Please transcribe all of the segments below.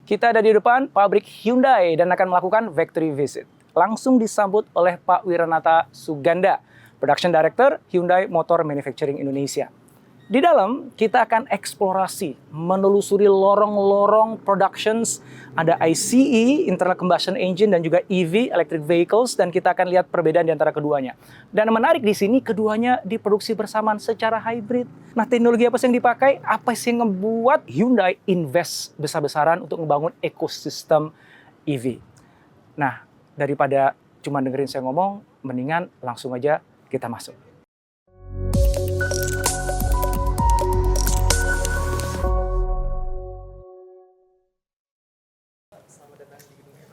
Kita ada di depan pabrik Hyundai dan akan melakukan factory visit. Langsung disambut oleh Pak Wiranata Suganda, Production Director Hyundai Motor Manufacturing Indonesia. Di dalam, kita akan eksplorasi, menelusuri lorong-lorong productions. Ada ICE, Internal Combustion Engine, dan juga EV, Electric Vehicles, dan kita akan lihat perbedaan di antara keduanya. Dan menarik di sini, keduanya diproduksi bersamaan secara hybrid. Nah, teknologi apa sih yang dipakai? Apa sih yang membuat Hyundai invest besar-besaran untuk membangun ekosistem EV? Nah, daripada cuma dengerin saya ngomong, mendingan langsung aja kita masuk.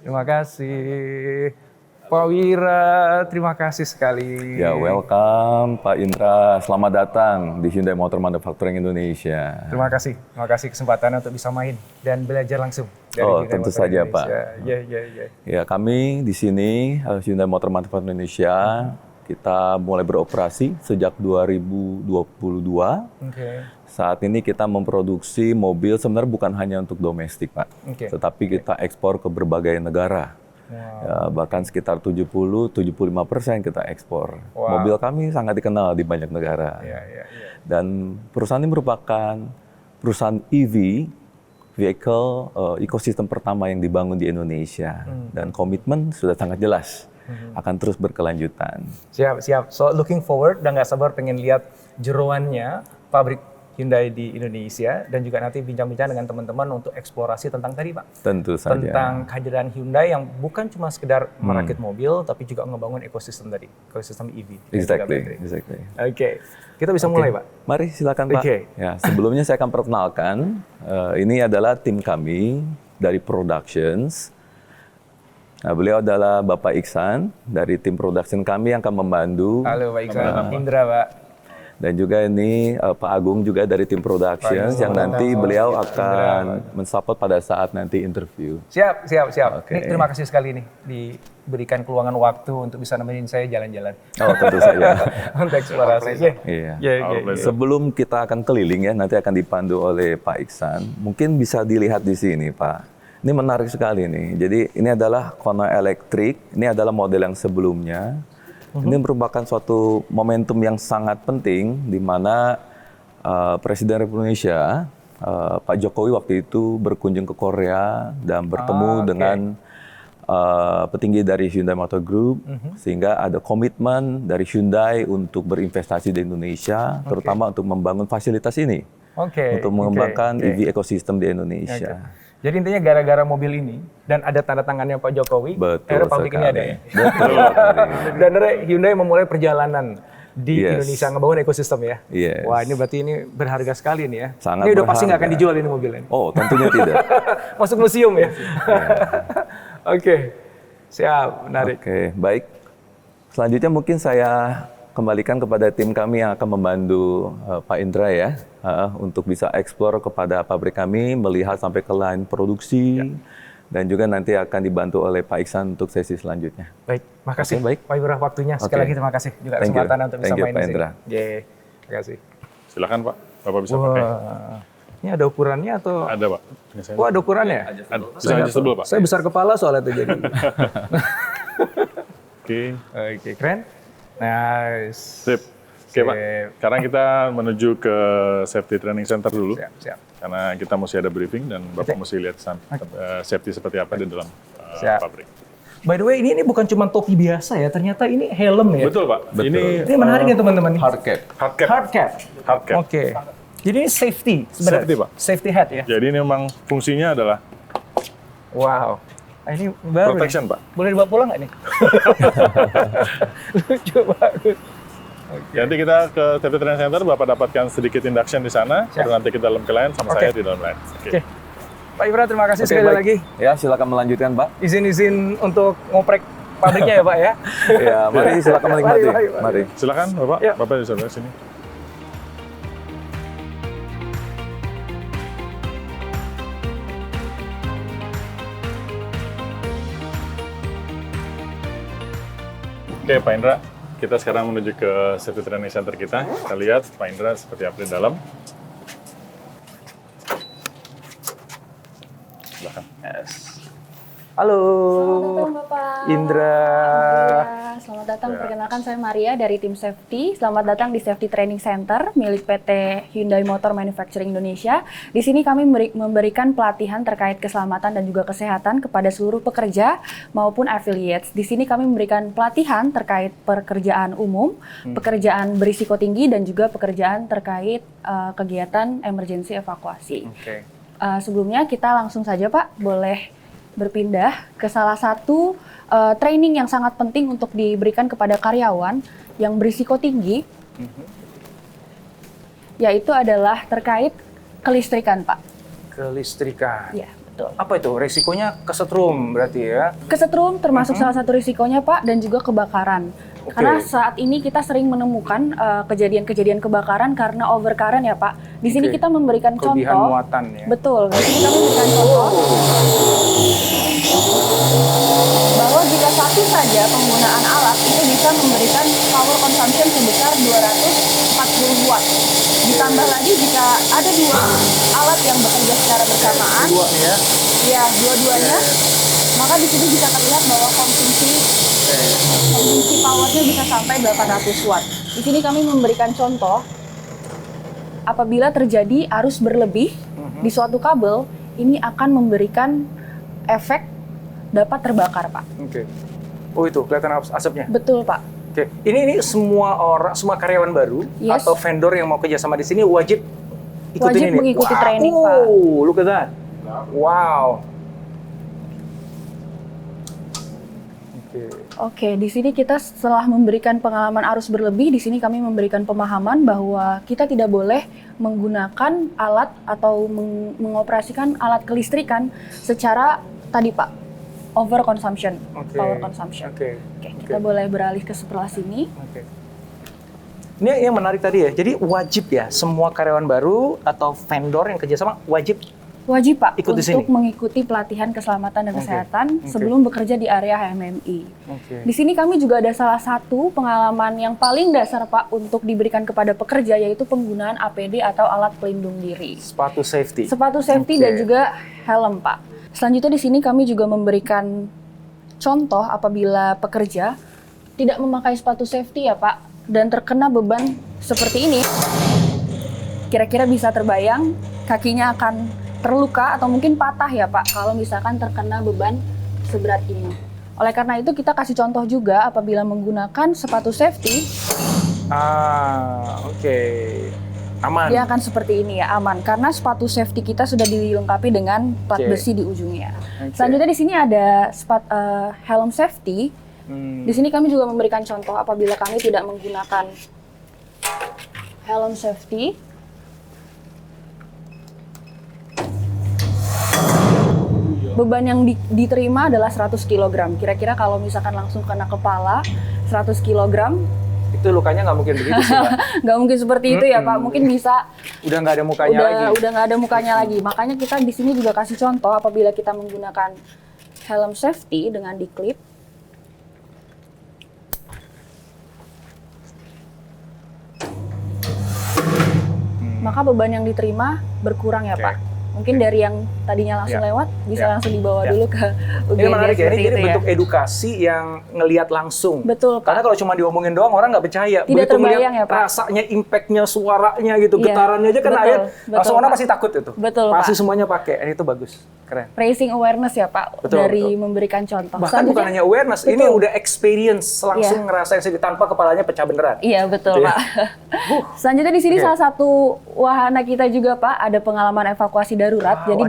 Terima kasih, Pak Wira. Terima kasih sekali. Ya, welcome Pak Indra. Selamat datang di Hyundai Motor Manufacturing Indonesia. Terima kasih kesempatannya untuk bisa main dan belajar langsung. Dari Oh, Hyundai tentu Motor saja, Indonesia. Pak. Ya, kami di sini Hyundai Motor Manufacturing Indonesia, kita mulai beroperasi sejak 2022. Oke. Saat ini kita memproduksi mobil sebenarnya bukan hanya untuk domestik, Pak. Tetapi kita ekspor ke berbagai negara. Ya, bahkan sekitar 70-75% kita ekspor. Mobil kami sangat dikenal di banyak negara. Dan perusahaan ini merupakan perusahaan EV, vehicle ekosistem pertama yang dibangun di Indonesia. Dan komitmen sudah sangat jelas, akan terus berkelanjutan. Siap. So looking forward, dan nggak sabar pengen lihat jeroannya pabrik Hyundai di Indonesia, dan juga nanti bincang-bincang dengan teman-teman untuk eksplorasi tentang tadi, Pak. Tentu saja. Tentang kehadiran Hyundai yang bukan cuma sekedar merakit mobil, tapi juga ngebangun ekosistem tadi, ekosistem EV. Exactly. Oke. Kita bisa mulai, Pak. Mari silakan, Pak. Ya, sebelumnya saya akan perkenalkan, ini adalah tim kami dari Productions. Nah, beliau adalah Bapak Iksan dari tim production kami yang akan membantu. Halo Pak Iksan, Indra, Pak. Dan juga ini Pak Agung juga dari tim Productions yang nanti beliau akan mensupport pada saat nanti interview. Siap. Ini, terima kasih sekali nih diberikan keluangan waktu untuk bisa nemenin saya jalan-jalan. Oh, tentu saja. Untuk eksplorasi. Iya. Sebelum kita akan keliling ya, nanti akan dipandu oleh Pak Iksan. Mungkin bisa dilihat di sini, Pak. Ini menarik sekali nih. Jadi ini adalah Kona Electric. Ini adalah model yang sebelumnya. Ini merupakan suatu momentum yang sangat penting di mana Presiden Republik Indonesia Pak Jokowi waktu itu berkunjung ke Korea dan bertemu dengan petinggi dari Hyundai Motor Group, sehingga ada komitmen dari Hyundai untuk berinvestasi di Indonesia, terutama untuk membangun fasilitas ini, untuk mengembangkan EV ekosistem di Indonesia. Jadi intinya gara-gara mobil ini dan ada tanda tangannya Pak Jokowi, akhirnya pabrik ini ada ya. Betul. Dan Hyundai memulai perjalanan di Indonesia ngebangun ekosistem ya. Wah, ini berarti ini berharga sekali nih ya. Sangat ini udah berharga. pasti nggak akan dijual ini mobilnya. Oh, tentunya tidak. Masuk museum ya. Oke. Siap, menarik. Oke, baik. Selanjutnya mungkin saya kembalikan kepada tim kami yang akan membantu Pak Indra ya, untuk bisa eksplor kepada pabrik kami, melihat sampai ke line produksi, dan juga nanti akan dibantu oleh Pak Iksan untuk sesi selanjutnya. Baik, makasih Pak Wira waktunya. Sekali lagi terima kasih juga kesempatan untuk bisa main di sini. Terima kasih. Silakan Pak, Bapak bisa pakai. Ini ada ukurannya atau? Ada Pak. Wah, ada ukurannya? Bisa adjustable Pak. Saya besar kepala soalnya itu jadi. Oke, keren. Nice. Sip. Oke Pak, sekarang kita menuju ke Safety Training Center dulu. Siap. Karena kita mesti ada briefing dan Bapak mesti lihat safety seperti apa di dalam pabrik. By the way, ini bukan cuma topi biasa ya, ternyata ini helm ya? Betul Pak. Betul. Ini menarik ya teman-teman. Hard cap. Hard cap. Oke. Jadi ini safety sebenarnya? Safety Pak. Safety hat ya? Jadi ini memang fungsinya adalah Wow. Ini baru protection nih. Pak. Boleh dibawa pulang nggak nih? Lucu banget. Nanti kita ke Safety Training Center, Bapak dapatkan sedikit induction di sana, baru nanti kita dalam ke line sama saya di dalam line. Oke. Pak Ibra, terima kasih sekali lagi. Ya, silakan melanjutkan, Pak. Izin untuk ngoprek pabriknya ya, Pak ya. Ya, mari silakan menikmati. Mari. Silakan Bapak, Bapak di sebelah sini. Oke, Pak Indra, kita sekarang menuju ke Safety Training Center kita. Kita lihat Pak Indra seperti apa di dalam. Silakan. Yes. Halo. Selamat datang Bapak. Indra. Selamat datang. Perkenalkan saya Maria dari tim Safety. Selamat datang di Safety Training Center milik PT Hyundai Motor Manufacturing Indonesia. Di sini kami memberikan pelatihan terkait keselamatan dan juga kesehatan kepada seluruh pekerja maupun affiliates. Di sini kami memberikan pelatihan terkait pekerjaan umum, pekerjaan berisiko tinggi dan juga pekerjaan terkait kegiatan emergency evakuasi. Sebelumnya kita langsung saja Pak, boleh berpindah ke salah satu training yang sangat penting untuk diberikan kepada karyawan yang berisiko tinggi, yaitu adalah terkait kelistrikan, Pak. Kelistrikan. Iya, betul. Apa itu? Resikonya kesetrum berarti ya? Kesetrum termasuk salah satu risikonya, Pak, dan juga kebakaran. Karena saat ini kita sering menemukan kejadian-kejadian kebakaran karena overcurrent ya Pak. Di sini kita memberikan Kelebihan contoh. muatan ya. Betul. Di sini kita memberikan contoh bahwa jika satu saja penggunaan alat itu bisa memberikan power consumption sebesar 240 watt. Ditambah lagi jika ada dua alat yang bekerja secara bersamaan. Dua nih ya. Ya, dua-duanya. Maka di sini bisa terlihat bahwa konsumsi powernya bisa sampai 800 watt. Di sini kami memberikan contoh, apabila terjadi arus berlebih di suatu kabel, ini akan memberikan efek dapat terbakar, Pak. Oh itu kelihatan asapnya. Betul, Pak. Ini semua semua karyawan baru atau vendor yang mau kerjasama di sini wajib ikutin ini. Mengikuti training, Pak. Oh, look at that. Wow. Oke, di sini kita setelah memberikan pengalaman arus berlebih, di sini kami memberikan pemahaman bahwa kita tidak boleh menggunakan alat atau mengoperasikan alat kelistrikan secara tadi Pak, over consumption, power consumption. Oke, kita boleh beralih ke sebelah sini. Ini yang menarik tadi ya, jadi wajib ya semua karyawan baru atau vendor yang kerjasama wajib Pak untuk sini. mengikuti pelatihan keselamatan dan kesehatan sebelum bekerja di area HMMI. Di sini kami juga ada salah satu pengalaman yang paling dasar Pak untuk diberikan kepada pekerja, yaitu penggunaan APD atau alat pelindung diri. Sepatu safety. Sepatu safety dan juga helm Pak. Selanjutnya di sini kami juga memberikan contoh apabila pekerja tidak memakai sepatu safety ya Pak dan terkena beban seperti ini. Kira-kira bisa terbayang kakinya akan terluka atau mungkin patah ya Pak kalau misalkan terkena beban seberat ini. Oleh karena itu kita kasih contoh juga apabila menggunakan sepatu safety. Aman. Dia akan seperti ini ya, aman karena sepatu safety kita sudah dilengkapi dengan plat besi di ujungnya. Selanjutnya di sini ada helm safety. Di sini kami juga memberikan contoh apabila kami tidak menggunakan helm safety. Beban yang diterima adalah 100 kg. Kira-kira kalau misalkan langsung kena kepala, 100 kg. Itu lukanya nggak mungkin begitu sih, Pak. Nggak mungkin seperti itu ya, Pak. Mungkin bisa. Udah nggak ada mukanya lagi. Udah nggak ada mukanya lagi. Makanya kita di sini juga kasih contoh apabila kita menggunakan helm safety dengan diklip. Maka beban yang diterima berkurang ya, Pak. Mungkin dari yang tadinya langsung lewat, bisa langsung dibawa dulu ke UGD. Ini menarik ya, ini bentuk ya. edukasi yang ngelihat langsung. Betul, Pak. Karena kalau cuma diomongin doang, orang nggak percaya. Tidak terbayang ya, Pak. Rasanya, impact-nya, suaranya gitu, getarannya aja kena air. Langsung orang pasti takut itu. Betul, pasti Pak. semuanya pakai, ini itu bagus. Keren. Raising awareness ya, Pak, dari memberikan contoh. Bahkan bukan hanya awareness, ini udah experience, langsung ngerasain sendiri tanpa kepalanya pecah beneran. Iya, betul, Pak. Selanjutnya di sini salah satu wahana kita juga, Pak, ada pengalaman evakuasi darurat. Jadi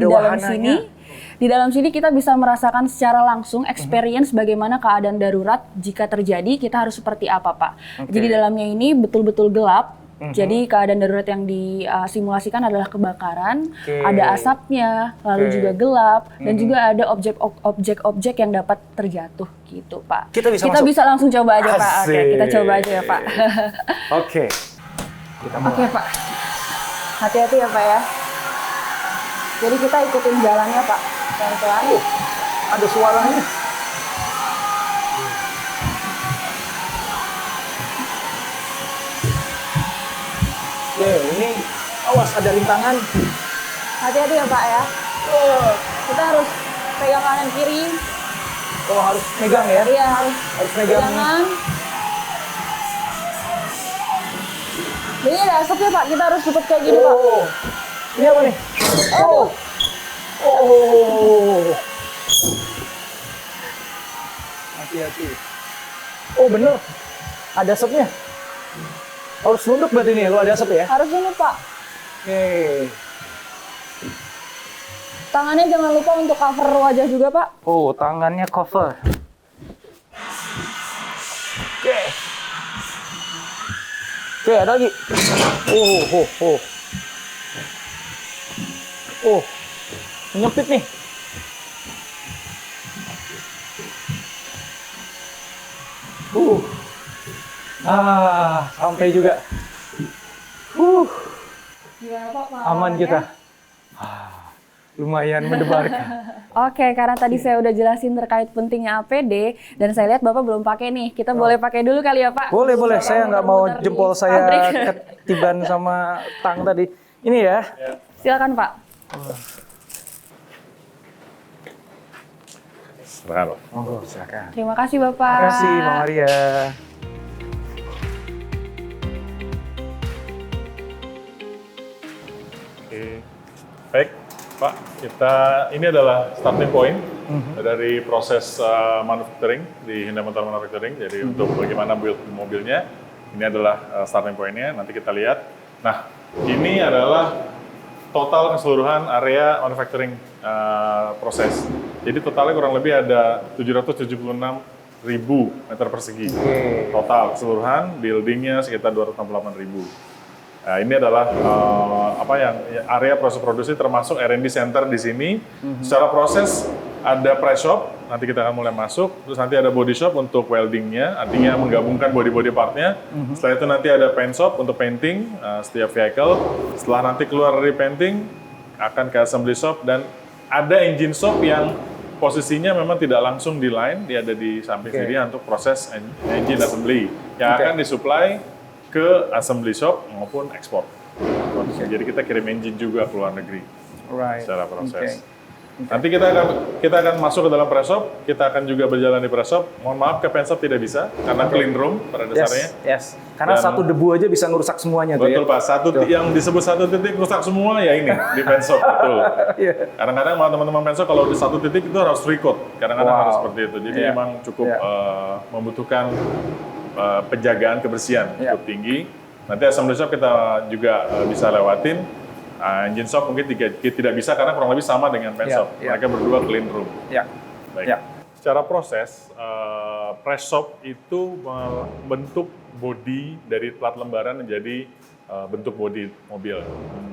di dalam sini kita bisa merasakan secara langsung experience bagaimana keadaan darurat jika terjadi, kita harus seperti apa, Pak. Jadi dalamnya ini betul-betul gelap. Jadi keadaan darurat yang disimulasikan adalah kebakaran, ada asapnya, lalu juga gelap, dan juga ada objek-objek yang dapat terjatuh gitu, Pak. Kita bisa langsung coba aja, Pak. Oke, kita coba aja ya, Pak. Oke, Pak. Hati-hati ya, Pak ya. Jadi kita ikutin jalannya, Pak. Pelan-pelan. Ada suaranya. Ini awas ada rintangan. Hati-hati ya Pak ya. Kita harus pegang kanan kiri. Oh, harus megang ya? Iya, Harus megang. pegangan. Jadi ada asapnya Pak, kita harus cepet kayak gini Pak. Oh, ini apa nih? Oh, oh, hati-hati. Oh bener, ada asapnya. Harus nunduk berarti nih, kalau ada asap ya? Harus dulu Pak. Oke. Tangannya jangan lupa untuk cover wajah juga Pak. Oh, tangannya cover. Oke. Oke, ada lagi. Oh. Oh, nyempit nih. Sampai juga. Gimana Pak? Aman kita. Lumayan mendebarkan. Oke, karena tadi saya udah jelasin terkait pentingnya APD dan saya lihat Bapak belum pakai nih. Kita boleh pakai dulu kali ya Pak? Boleh. Saya nggak mau Muter-muter jempol di saya pabrik. ketiban sama tang tadi. Ini ya. Silakan Pak. Serahkan, Pak. Oh, silakan. Terima kasih Bapak. Terima kasih, Mbak Maria. Oke. Baik, Pak. Ini adalah starting point dari proses manufacturing di Hyundai Motor Manufacturing. Jadi untuk bagaimana build mobilnya, ini adalah starting point-nya. Nanti kita lihat. Nah, ini adalah total keseluruhan area manufacturing proses. Jadi totalnya kurang lebih ada 776.000 meter persegi. Total keseluruhan buildingnya sekitar 268.000. Nah, ini adalah area proses produksi termasuk R&D center di sini. Secara proses ada press shop, nanti kita akan mulai masuk. Terus nanti ada body shop untuk weldingnya, artinya menggabungkan body partnya. Setelah itu nanti ada paint shop untuk painting setiap vehicle. Setelah nanti keluar dari painting, akan ke assembly shop dan ada engine shop yang posisinya memang tidak langsung di line, dia ada di samping sini untuk proses engine assembly yang akan disuplai ke assembly shop maupun ekspor. Jadi kita kirim engine juga ke luar negeri secara proses. Nanti kita akan masuk ke dalam press shop, kita akan juga berjalan di press shop. Mohon maaf ke paint shop tidak bisa karena clean room pada dasarnya. Yes. Karena satu debu aja bisa ngerusak semuanya tuh ya. Betul Pak, yang disebut satu titik rusak semua ya ini di paint shop. Betul. Kadang-kadang malah teman-teman paint shop kalau di satu titik itu harus record. Kadang-kadang harus seperti itu. Jadi memang cukup membutuhkan penjagaan kebersihan cukup tinggi. Nanti assembly shop kita juga bisa lewatin. Engine shop mungkin tidak bisa karena kurang lebih sama dengan paint shop. Mereka berdua clean room. Baik. Secara proses, press shop itu membentuk bodi dari plat lembaran menjadi bentuk bodi mobil.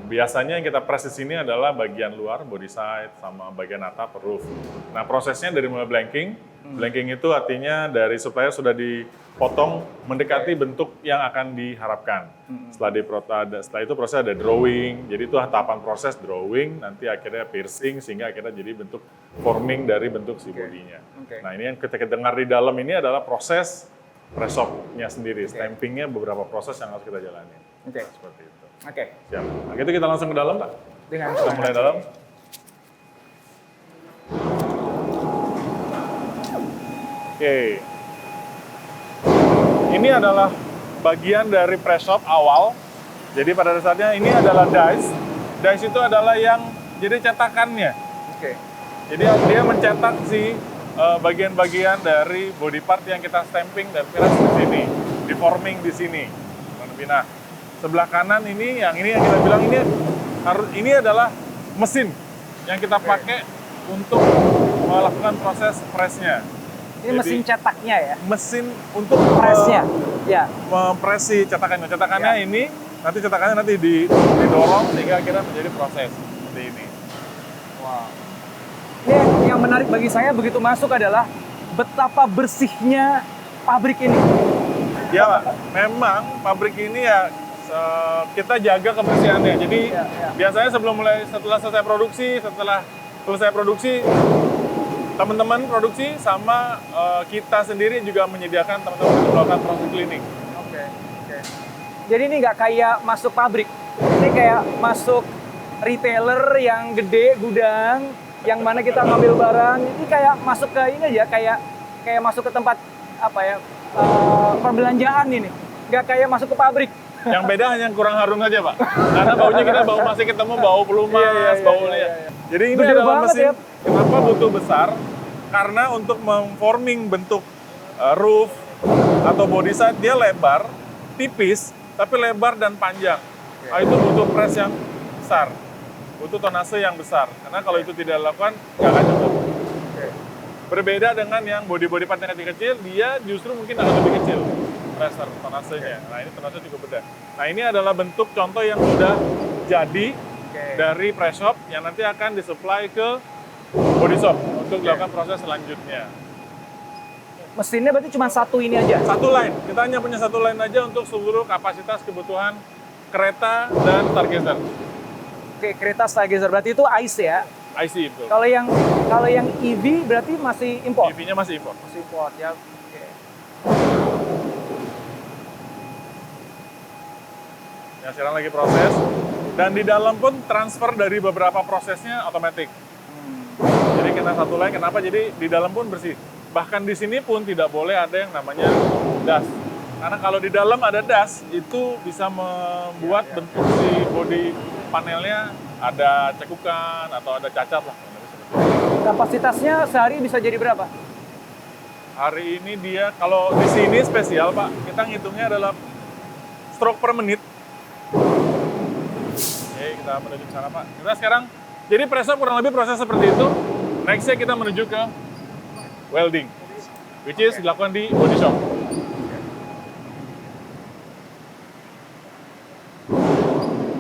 Biasanya yang kita press di sini adalah bagian luar, body side, sama bagian atap, roof. Nah, prosesnya dari mulai blanking. Blanking itu artinya dari supplier sudah dipotong mendekati bentuk yang akan diharapkan. Setelah itu proses ada drawing. Jadi itu tahapan proses drawing, nanti akhirnya piercing sehingga akhirnya jadi bentuk forming dari bentuk si bodinya. Nah, ini yang kita dengar di dalam ini adalah proses press shop-nya sendiri. Stampingnya beberapa proses yang harus kita jalani. Seperti itu. Siap. Nah, itu kita langsung ke dalam, Pak. Kita mulai dalam. Oke. Ini adalah bagian dari press shop awal. Jadi pada dasarnya ini adalah dice. Dice itu adalah yang jadi cetakannya. Jadi dia mencetak si bagian-bagian dari body part yang kita stamping dan press di sini, di forming di sini. Nah, sebelah kanan ini yang kita bilang ini adalah mesin yang kita pakai untuk melakukan proses pressnya. Ini mesin cetaknya ya? Mesin untuk pressnya, mempress si cetakannya. Cetakannya ini, nanti cetakannya nanti didorong sehingga akhirnya menjadi proses seperti ini. Wow. Ini yang menarik bagi saya begitu masuk adalah betapa bersihnya pabrik ini. Ya Pak, memang pabrik ini ya kita jaga kebersihannya. Jadi biasanya setelah selesai produksi, teman-teman produksi sama kita sendiri juga menyediakan teman-teman untuk melakukan proses cleaning. Jadi ini nggak kayak masuk pabrik, ini kayak masuk retailer yang gede, gudang, yang mana kita ngambil barang, ini kayak masuk ke ini aja, kayak masuk ke tempat apa ya, perbelanjaan ini. Nggak kayak masuk ke pabrik. Yang beda hanya kurang harum saja, Pak. Karena baunya kita masih ketemu bau pelumas, baunya. Jadi ini Gede adalah banget mesin. ya. Kenapa butuh besar? Karena untuk memforming bentuk roof atau body side dia lebar, tipis, tapi lebar dan panjang. Nah, itu butuh press yang besar, butuh tonase yang besar. Karena kalau itu tidak dilakukan, nggak akan cukup. Berbeda dengan yang body part yang kecil-kecil, dia justru mungkin akan lebih kecil pressure tonasenya. Nah, ini tonase cukup beda. Nah, ini adalah bentuk contoh yang sudah jadi dari press shop yang nanti akan disuplai ke body shop untuk dilakukan proses selanjutnya. Mesinnya berarti cuma satu ini aja? Satu line, kita hanya punya satu line aja untuk seluruh kapasitas kebutuhan kereta dan Stargazer. Oke, kereta Stargazer berarti itu ICE ya? IC itu. Kalau yang EV berarti masih import? EV-nya masih import. Masih import ya. Oke. Ya, sekarang lagi proses. Dan di dalam pun transfer dari beberapa prosesnya otomatis. Jadi kena satu line, kenapa? Jadi di dalam pun bersih. Bahkan di sini pun tidak boleh ada yang namanya dust. Karena kalau di dalam ada dust, itu bisa membuat bentuk si body panelnya ada cekukan atau ada cacat lah. Kapasitasnya sehari bisa jadi berapa? Hari ini dia, kalau di sini spesial Pak, kita ngitungnya adalah stroke per menit. Oke, kita menuju ke sana Pak. Kita sekarang, jadi press shop kurang lebih proses seperti itu. Nextnya kita menuju ke welding, which is dilakukan di body shop.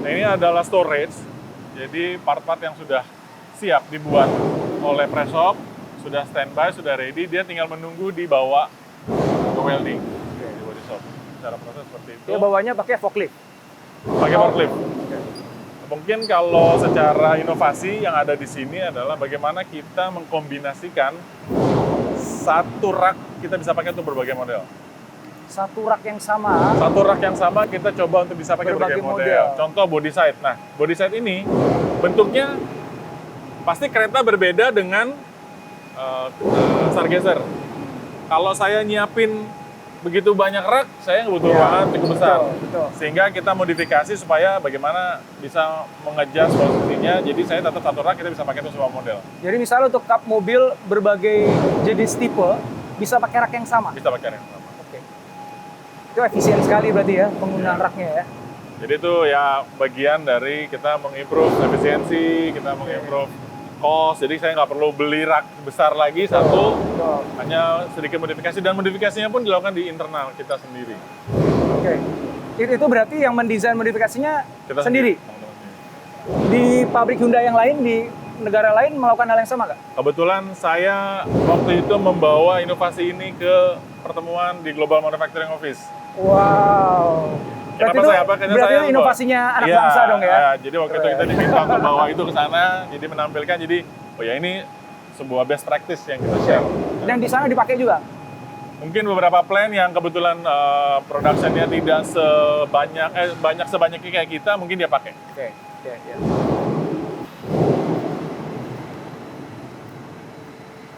Nah, ini adalah storage, jadi part-part yang sudah siap dibuat oleh press shop, sudah standby, sudah ready, dia tinggal menunggu dibawa ke welding di body shop. Cara proses seperti itu. Dia bawanya pakai forklift? Pakai forklift. Mungkin kalau secara inovasi yang ada di sini adalah bagaimana kita mengkombinasikan satu rak kita bisa pakai untuk berbagai model. Satu rak yang sama? Satu rak yang sama kita coba untuk bisa pakai berbagai model. Contoh body side. Nah, body side ini bentuknya pasti kereta berbeda dengan Stargazer. Kalau saya nyiapin begitu banyak rak, saya butuh ruangan cukup besar. Betul. Sehingga kita modifikasi supaya bagaimana bisa mengejar posisinya. Jadi saya tetap satu rak, kita bisa pakai untuk semua model. Jadi misalnya untuk kap mobil berbagai jenis tipe, bisa pakai rak yang sama? Bisa pakai yang sama. Oke. Itu efisien sekali berarti ya, penggunaan raknya ya? Jadi itu ya bagian dari kita mengimprove efisiensi, kita mengimprove cost. Jadi saya nggak perlu beli rak besar lagi satu, hanya sedikit modifikasi. Dan modifikasinya pun dilakukan di internal kita sendiri. Oke. Itu berarti yang mendesain modifikasinya Kita sendiri? teman-teman sendiri. Di pabrik Hyundai yang lain, di negara lain melakukan hal yang sama nggak? Kebetulan saya waktu itu membawa inovasi ini ke pertemuan di Global Manufacturing Office. Wow. Kenapa saya apa? Karena Berarti saya itu inovasinya anak Iya, bangsa dong ya? iya. Jadi waktu itu kita diminta untuk bawa itu ke sana, jadi menampilkan. Jadi, oh ya ini sebuah best practice yang kita share. Dan di sana dipakai juga? Mungkin beberapa plan yang kebetulan production-nya tidak banyak sebanyaknya kayak kita, mungkin dia pakai. Oke, ya.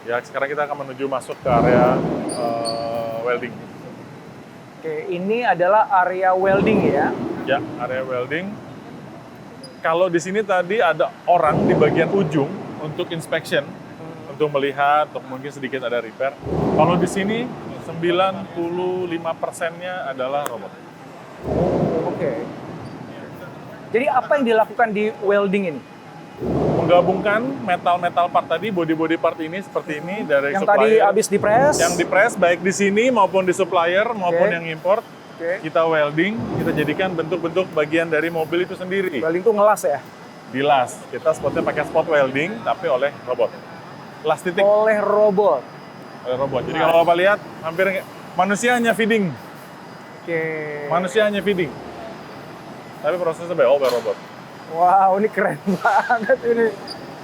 Ya, sekarang kita akan menuju masuk ke area welding. Oke, ini adalah area welding ya? Ya, area welding. Kalau di sini tadi ada orang di bagian ujung untuk inspection, untuk melihat, untuk mungkin sedikit ada repair. Kalau di sini 95%-nya adalah robot. Oke. Jadi apa yang dilakukan di welding ini? Menggabungkan metal-metal part tadi, body-body part ini seperti ini dari Yang supplier. tadi habis dipres? Yang dipres baik di sini maupun di supplier maupun yang import. Oke. Kita welding, kita jadikan bentuk-bentuk bagian dari mobil itu sendiri. Welding itu ngelas ya? Dilas, kita spotnya pakai spot welding tapi oleh robot. Las titik Oleh robot. oleh robot. Jadi kalau Bapak lihat hampir manusia hanya feeding. Oke. Manusia hanya feeding. Tapi prosesnya oleh robot. Wow, ini keren banget ini.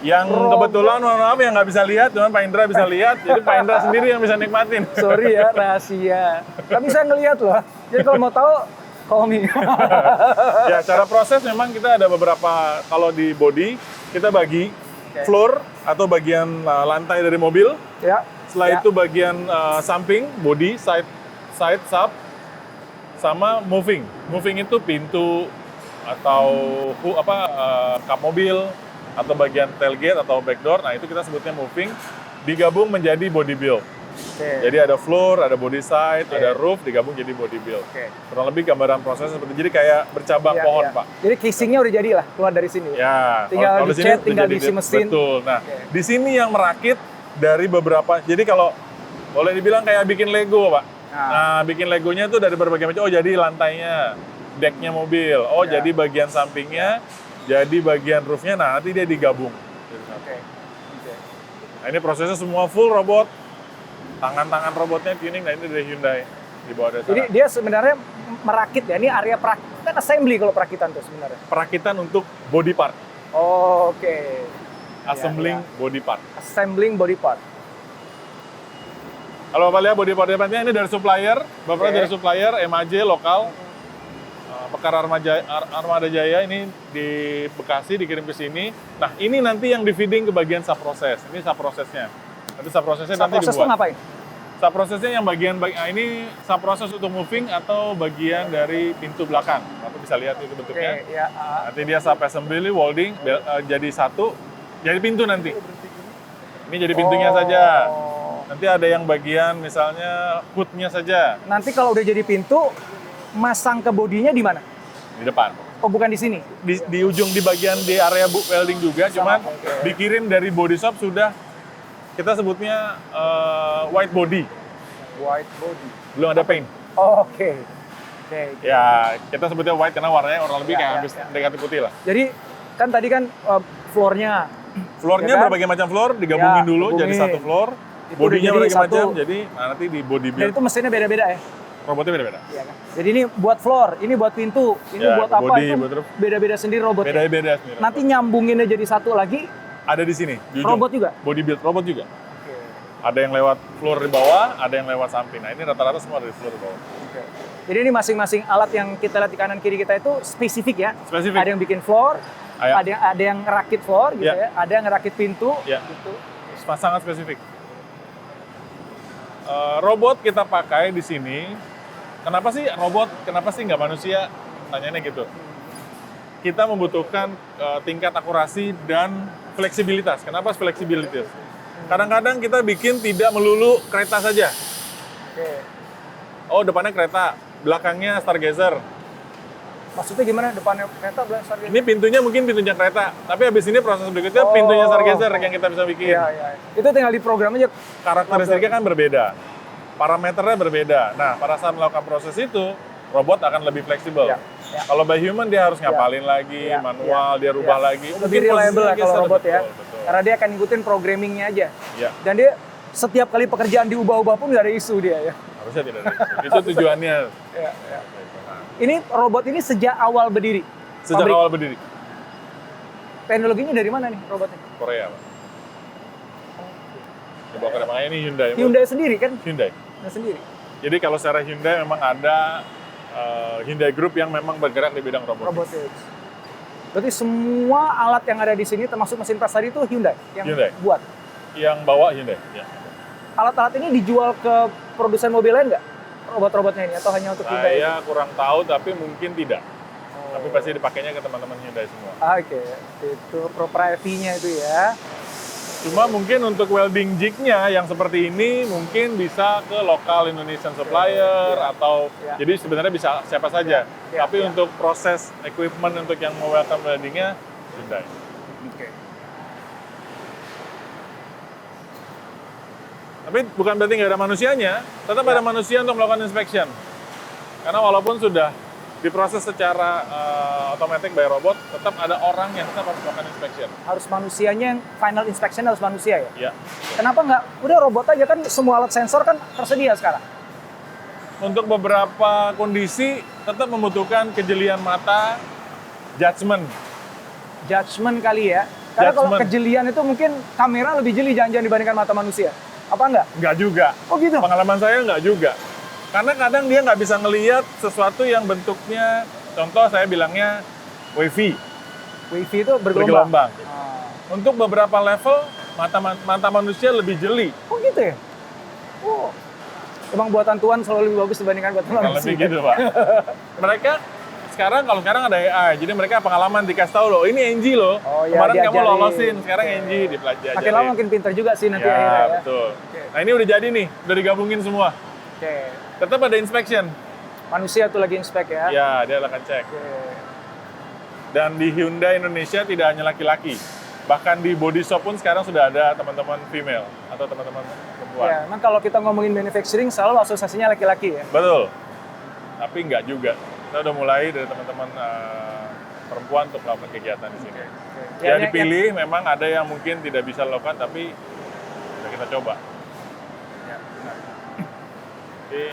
Yang kebetulan mohon maaf yang nggak bisa lihat, cuman Pak Indra bisa lihat. Jadi Pak Indra sendiri yang bisa nikmatin. Sorry ya, rahasia. Tapi saya ngelihat loh. Jadi kalau mau tahu, call me. Ya, cara proses memang kita ada beberapa, kalau di body, kita bagi floor atau bagian lantai dari mobil. Ya. Setelah itu bagian samping, body, side, sub, sama moving. Moving itu pintu atau kap mobil atau bagian tailgate atau back door. Nah itu kita sebutnya moving. Digabung menjadi body build. Jadi ada floor, ada body side, ada roof, digabung jadi body build. Kurang lebih gambaran prosesnya seperti jadi kayak bercabang pohon, Pak. Jadi casingnya udah jadi lah keluar dari sini. Ya, Tinggal kalau di sini dicat, tinggal diisi mesin. Betul. Nah, di sini yang merakit dari beberapa. Jadi kalau boleh dibilang kayak bikin Lego, Pak. Nah, bikin Legonya itu dari berbagai macam. Oh, jadi lantainya, decknya mobil. Oh, jadi bagian sampingnya, jadi bagian roofnya. Nah, nanti dia digabung. Nah, ini prosesnya semua full robot. Tangan-tangan robotnya tuning, nah ini dari Hyundai di bawah dasar. Jadi dia sebenarnya merakit ya, ini area perakit, kan assembly kalau perakitan tuh sebenarnya. Perakitan untuk body part. Oh, oke. Assembling body part. Assembling body part. Kalau Bapak lihat body partnya ini dari supplier, Bapak lihat dari supplier, MAJ lokal, Pekar Armada Jaya ini di Bekasi dikirim ke sini. Nah ini nanti yang di feeding ke bagian subproses, ini subprosesnya. Nanti subprosesnya nanti dibuat. Subproses itu ngapain? Subprosesnya yang bagian ini subproses untuk moving atau bagian dari pintu belakang. Bapak bisa lihat itu bentuknya. Nanti dia sub assembly, welding, jadi satu, jadi pintu nanti. Ini jadi pintunya saja. Nanti ada yang bagian misalnya hoodnya saja. Nanti kalau udah jadi pintu, masang ke bodinya di mana? Di depan. Oh, bukan di sini? Di ujung di bagian di area welding juga, cuman dikirim dari body shop sudah. Kita sebutnya white body. White body. Belum ada paint. Oh, oke. Ya, kita sebutnya white karena warnanya orang lebih kayak habis mendekati putih lah. Jadi kan tadi kan floornya. Floornya Ya kan? berbagai macam floor, digabungin dulu digabungin. jadi satu floor. Itu Bodinya udah jadi berbagai macam, satu. jadi nanti di body Dan build. itu mesinnya beda-beda ya? Robotnya beda-beda. Iya kan? Jadi ini buat floor, ini buat pintu, ini Ya, buat apa, body, itu betul. beda-beda sendiri robotnya. Beda-beda sendiri. Nanti nyambunginnya jadi satu lagi, Ada di sini, di ujung. robot juga? Body build robot juga. Ada yang lewat floor di bawah, ada yang lewat samping. Nah ini rata-rata semua dari floor di bawah. Jadi ini masing-masing alat yang kita lihat di kanan kiri kita itu spesifik ya? Spesifik. Ada yang bikin floor, Ya. ada yang ngerakit floor gitu Ya. ya, ada yang ngerakit pintu Ya. gitu. Sangat spesifik. Robot kita pakai di sini. Kenapa sih robot? Kenapa sih nggak manusia? Tanyanya gitu. Kita membutuhkan tingkat akurasi dan fleksibilitas. Kenapa fleksibilitas? Kadang-kadang kita bikin tidak melulu kereta saja. Oh, depannya kereta, belakangnya stargazer. Maksudnya gimana depannya kereta belakang stargazer? Ini pintunya mungkin pintunya kereta, tapi habis ini proses berikutnya pintunya stargazer yang kita bisa bikin. Iya. Itu tinggal di program aja. Karakteristiknya kan berbeda, parameternya berbeda. Nah, pada saat melakukan proses itu, robot akan lebih fleksibel. Ya. Kalau by human dia harus ngapalin lagi, Ya. manual, dia rubah lagi. Lebih reliable lah kalau robot ya. Betul. Karena dia akan ngikutin programmingnya aja. Ya, Dan dia setiap kali pekerjaan diubah-ubah pun nggak ada isu dia ya. harusnya tidak ada isu. Itu tujuannya. Ya. Ini robot ini sejak awal berdiri. Sejak Pabrik. awal berdiri. Teknologinya dari mana nih robotnya? Korea, Pak. Dibawa ke makanya ini Hyundai. Hyundai sendiri kan? Hyundai. Sendiri. Jadi kalau secara Hyundai memang ada Hyundai Group yang memang bergerak di bidang robotik. Robotics. Berarti semua alat yang ada di sini termasuk mesin pas tadi itu Hyundai yang Hyundai. buat. Yang bawa Hyundai. Ya. Alat-alat ini dijual ke produsen mobil lain nggak? Robot-robotnya ini atau hanya untuk Hyundai? Saya kurang tahu tapi mungkin tidak. Tapi pasti dipakainya ke teman-teman Hyundai semua. Oke, itu propriety-nya itu ya. Cuma mungkin untuk welding jig-nya yang seperti ini mungkin bisa ke lokal Indonesian supplier atau jadi sebenarnya bisa siapa saja. Tapi untuk proses equipment untuk yang mau welding-nya Hyundai. Oke. Tapi bukan berarti nggak ada manusianya, tetap ada manusia untuk melakukan inspection. Karena walaupun sudah diproses secara otomatis by robot, tetap ada orang yang tetap harus melakukan inspection. Harus manusianya yang final inspection harus manusia ya? Ya. Kenapa nggak? Udah robot aja kan semua alat sensor kan tersedia sekarang. Untuk beberapa kondisi tetap membutuhkan kejelian mata, judgement. Judgement kali ya. Karena kalau Judgement. kejelian itu mungkin kamera lebih jeli jangan-jangan dibandingkan mata manusia. Apa enggak? Nggak juga. Oh gitu? Pengalaman saya nggak juga. Karena kadang dia nggak bisa ngelihat sesuatu yang bentuknya, contoh saya bilangnya wavy, Wifi itu bergelombang. bergelombang. Untuk beberapa level, mata manusia lebih jeli. Oh gitu ya? Oh. Emang buatan Tuhan selalu lebih bagus dibandingkan buatan Kurang manusia. lebih gitu, Pak. Mereka sekarang ada AI, jadi mereka pengalaman dikasih tahu loh, ini NG loh. Oh, iya, Kemarin kamu diajarin. lolosin, sekarang NG dipelajari. Makin lama makin pintar juga sih nanti ya, akhirnya ya. betul. Oke. Nah ini udah jadi nih, udah digabungin semua. Oke. Tetap ada inspection. Manusia tuh lagi inspek ya. Ya, dia akan cek. Oke. Dan di Hyundai Indonesia tidak hanya laki-laki. Bahkan di body shop pun sekarang sudah ada teman-teman female atau teman-teman perempuan. Ya, emang kalau kita ngomongin manufacturing selalu asosiasinya laki-laki ya. Betul. Tapi nggak juga. Kita udah mulai dari teman-teman perempuan untuk melakukan kegiatan di sini. Oke. Ya dipilih, memang ada yang mungkin tidak bisa lakukan, tapi ya kita coba. Ya, benar. Oke.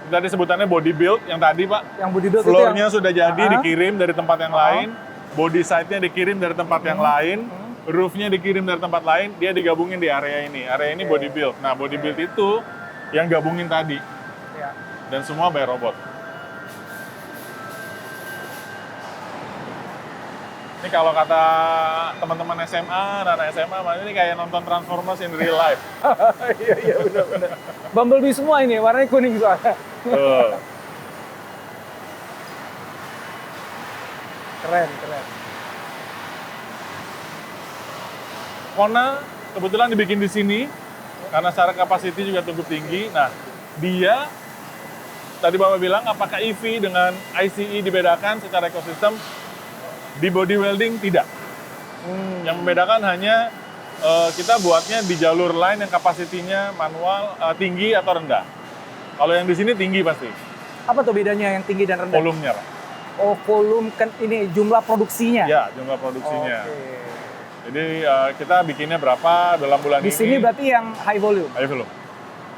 Tadi sebutannya body build yang tadi, Pak. Yang body build itu Floor-nya yang sudah jadi, Ah. dikirim dari tempat yang lain. Body side-nya dikirim dari tempat yang lain. Roof-nya dikirim dari tempat lain. Dia digabungin di area ini. Area ini body build. Nah, body build itu yang gabungin tadi. ya. Dan semua by robot. Ini kalau kata teman-teman SMA, anak SMA, ini kayak nonton Transformers in real life. Iya benar. Bumblebee semua ini warnanya kuning soalnya. Tuh. Keren. Kona kebetulan dibikin di sini karena secara kapasiti juga cukup tinggi. Nah, dia tadi Bapak bilang apakah EV dengan ICE dibedakan secara ekosistem? Di body welding tidak. Yang membedakan hanya kita buatnya di jalur lain yang kapasitinya manual tinggi atau rendah. Kalau yang di sini tinggi pasti. Apa tuh bedanya yang tinggi dan rendah? Volumenya, Pak. Oh, volume kan ini jumlah produksinya. Ya, jumlah produksinya. Oke. Jadi kita bikinnya berapa dalam bulan Di ini? sini berarti yang high volume. Ayo belum.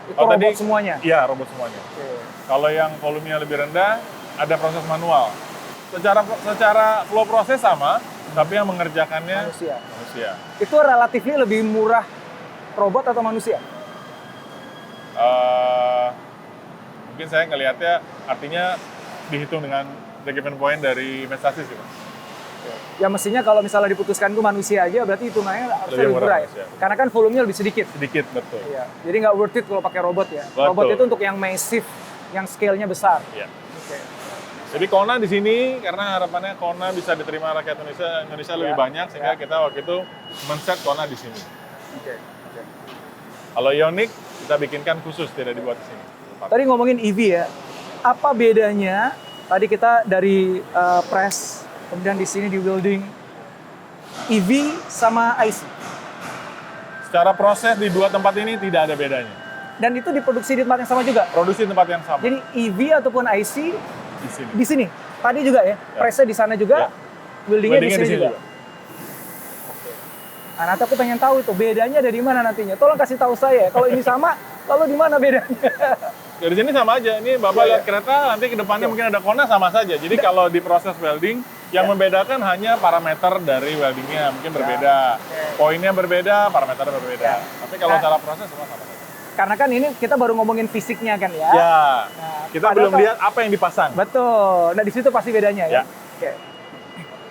Itu robot semuanya. Iya, robot semuanya. Oke. Kalau yang volumenya lebih rendah, ada proses manual. Secara flow proses sama, tapi yang mengerjakannya manusia. Itu relatifnya lebih murah robot atau manusia? Mungkin saya ngelihatnya artinya dihitung dengan break-even point dari investasi sih, Pak. Ya mestinya kalau misalnya diputuskan itu manusia aja, berarti hitungannya harusnya Lebih lebih murah murah ya. manusia. Karena kan volumenya lebih sedikit. Sedikit, betul. Iya. Jadi nggak worth it kalau pakai robot ya. Betul. Robot itu untuk yang massive, yang scale-nya besar. Iya. Oke. Jadi Kona di sini karena harapannya Kona bisa diterima rakyat Indonesia lebih banyak sehingga kita waktu itu men-set Kona di sini. Oke. Kalau Ioniq kita bikinkan khusus tidak dibuat di sini. Tadi ngomongin EV ya. Apa bedanya? Tadi kita dari press, kemudian di sini di welding. EV sama IC. Secara proses di dua tempat ini tidak ada bedanya. Dan itu diproduksi di tempat yang sama juga. Produksi tempat yang sama Jadi EV ataupun IC di sini. di sini. Tadi juga ya. Pressnya di sana juga. Ya. Weldingnya di sini juga. Nah, nanti aku pengen tahu itu bedanya ada di mana nantinya. Tolong kasih tahu saya. Kalau ini sama, lalu di mana bedanya? Dari sini sama aja. Ini Bapak lihat kereta, nanti ke depannya mungkin ada Kona sama saja. Jadi kalau di proses welding, yang membedakan hanya parameter dari weldingnya mungkin berbeda. Poinnya berbeda, parameternya berbeda. Tapi kalau cara proses semua sama saja. Karena kan ini kita baru ngomongin fisiknya kan ya. Ya, Nah, kita padahal belum kan- lihat apa yang dipasang. Betul. Nah, di situ pasti bedanya ya. Ya. Oke.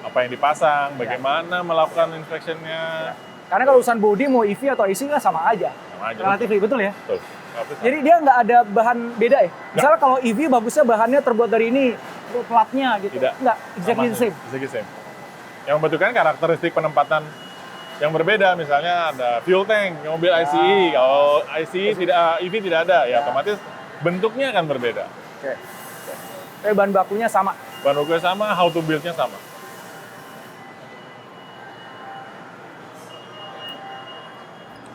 Apa yang dipasang, bagaimana melakukan inspection-nya. Karena kalau urusan body mau EV atau IC kan sama aja. Sama aja. Relatif betul ya. Betul. Tapi sama. Jadi dia nggak ada bahan beda ya. Misalnya kalau EV bagusnya bahannya terbuat dari ini, platnya gitu. Tidak. Nggak, exactly Sama the same. Exactly same. Yang membutuhkan karakteristik penempatan yang berbeda, misalnya ada fuel tank, mobil ICE. Kalau ICE tidak, EV tidak ada, ya otomatis bentuknya akan berbeda. Oke. Tapi bahan bakunya sama. Bahan bakunya sama, how to build-nya sama.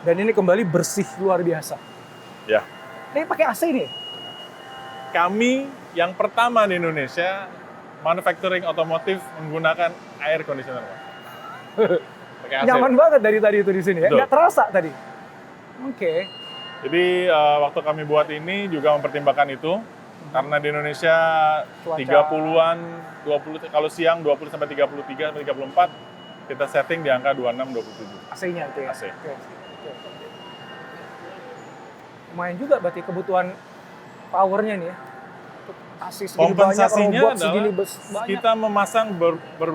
Dan ini kembali bersih luar biasa. Ya. Ini pakai AC nih. Kami yang pertama di Indonesia manufacturing otomotif menggunakan air conditioner, Pak. Pakai AC. Nyaman banget dari tadi itu di sini ya. Betul. Nggak terasa tadi. Oke. Jadi waktu kami buat ini juga mempertimbangkan itu karena di Indonesia Cuaca. 30-an, 20 kalau siang 20 sampai 33 sampai 34 kita setting di angka 26 27. AC-nya itu ya. AC. Oke. Lumayan juga berarti kebutuhan powernya nih ya. Asik, segini Kompensasinya banyak robot, adalah segini banyak. kita memasang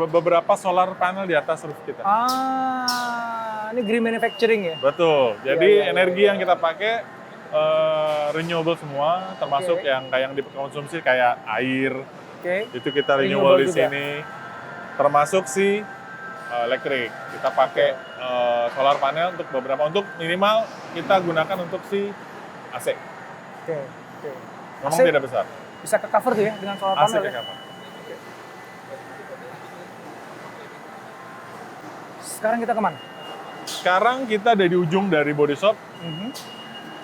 beberapa solar panel di atas roof kita. Ini green manufacturing ya? Betul. Jadi Iya. energi yang kita pakai renewable semua, termasuk Oke. yang kayak dikonsumsi kayak air. Oke. Itu kita Renewable renewable di juga. sini. Termasuk si elektrik. Kita pakai solar panel untuk beberapa, untuk minimal kita gunakan untuk si AC. Oke. Memang AC tidak besar. bisa ke cover tuh ya dengan solar AC panel ke ya? kamar. Sekarang kita kemana? Sekarang kita ada di ujung dari body shop.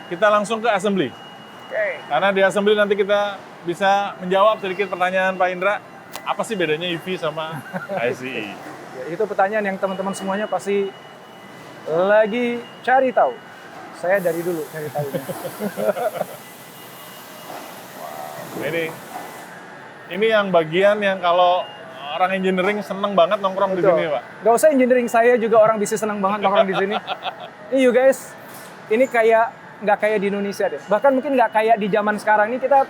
Kita langsung ke assembly. Oke. Karena di assembly nanti kita bisa menjawab sedikit pertanyaan Pak Indra. Apa sih bedanya EV sama ICE? Ya, itu pertanyaan yang teman-teman semuanya pasti lagi cari tahu. Saya dari dulu cari tahunya. Ini yang bagian yang kalau orang engineering seneng banget nongkrong di sini, Pak. Gak usah engineering, saya juga orang bisnis senang banget nongkrong di sini. Ini you guys, ini nggak kayak di Indonesia deh. Bahkan mungkin nggak kayak di zaman sekarang ini, kita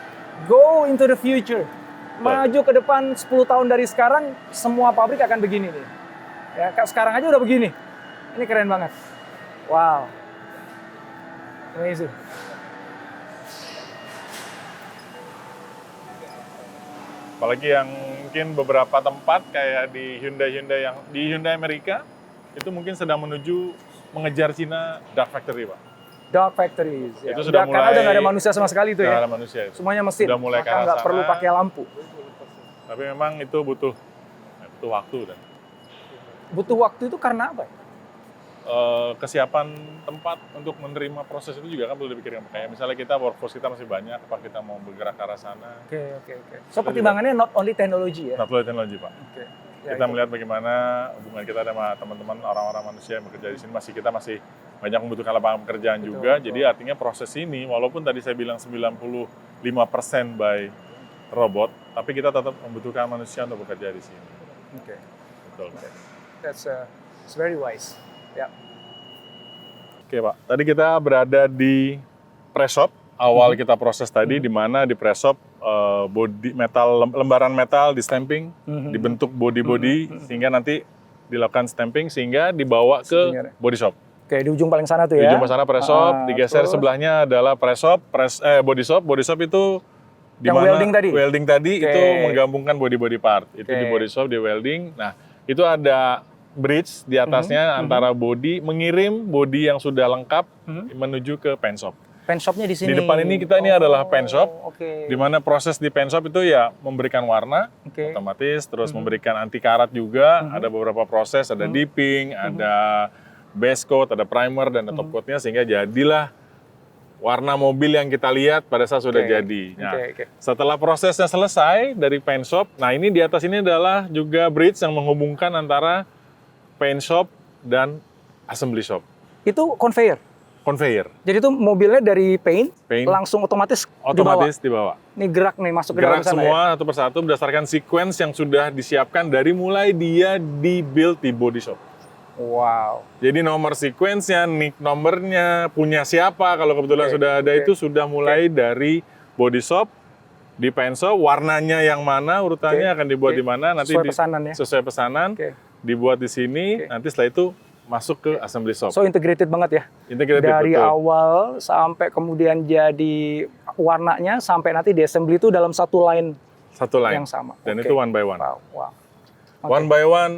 go into the future. Maju ke depan 10 tahun dari sekarang, semua pabrik akan begini nih. Ya, sekarang aja udah begini. Ini keren banget. Wow. Amazing. Apalagi yang mungkin beberapa tempat kayak di Hyundai yang di Hyundai Amerika itu mungkin sedang menuju mengejar Cina dark factory, Pak. Dark factories. Ya. Itu sudah Karena mulai- udah nggak ada manusia sama sekali itu Nggak ya. ada manusia itu. Semuanya mesin. Sudah mulai ke Maka arah nggak sana. perlu pakai lampu. Tapi memang itu butuh waktu dan Butuh waktu itu karena apa? kesiapan tempat untuk menerima proses itu juga kan perlu dipikirkan. Kayak misalnya kita workforce kita masih banyak, apa kita mau bergerak ke arah sana. Oke. So pertimbangannya not only teknologi ya. Not only teknologi, Pak. Oke. Kita melihat bagaimana hubungan kita sama teman-teman orang-orang manusia yang bekerja di sini, kita masih banyak membutuhkan lapangan pekerjaan juga. betul. Jadi artinya proses ini walaupun tadi saya bilang 95% by robot, tapi kita tetap membutuhkan manusia untuk bekerja di sini. Oke. Betul. It's very wise. Ya. Oke, Pak. Tadi kita berada di press shop. Awal kita proses tadi di mana di press shop body metal, lembaran metal di stamping, dibentuk body sehingga nanti dilakukan stamping sehingga dibawa ke Sebenarnya. body shop. Oke, di ujung paling sana tuh Di ya. ujung sana press shop, digeser terus? sebelahnya adalah press shop, body shop. Body shop itu di Yang mana welding tadi? Oke. itu menggabungkan body part. Itu di Oke. body shop, di welding. Nah, itu ada bridge di atasnya antara body, mengirim body yang sudah lengkap menuju ke paint shop. Pen shopnya di sini. Di depan ini kita ini adalah paint shop. Oke. Di mana proses di paint shop itu ya memberikan warna Oke. otomatis, terus memberikan anti karat juga, ada beberapa proses, ada dipping, ada base coat, ada primer dan ada top coatnya sehingga jadilah warna mobil yang kita lihat pada saat sudah Oke. jadi. Nah, Oke. setelah prosesnya selesai dari paint shop, nah ini di atas ini adalah juga bridge yang menghubungkan antara paint shop dan assembly shop, Itu conveyor. conveyor, Jadi itu mobilnya dari paint, Paint. langsung otomatis otomatis dibawa. Ini gerak nih masuk ke Gerak dalam sana semua ya. satu persatu berdasarkan sequence yang sudah disiapkan dari mulai dia di-build di body shop. Wow. Jadi nomor sequence-nya, nick nomornya, punya siapa kalau kebetulan Oke, sudah ada oke. itu sudah mulai dari body shop, di paint shop, warnanya yang mana, urutannya Oke, akan dibuat oke. di mana, nanti Sesuai pesanan ya. sesuai pesanan, Oke. dibuat di sini, Oke. nanti setelah itu masuk ke assembly shop. So integrated banget ya. Integrated, Dari betul. awal sampai kemudian jadi warnanya sampai nanti di assembly itu dalam satu line Satu line. yang sama. Dan Oke. itu one by one. Wow. One by one,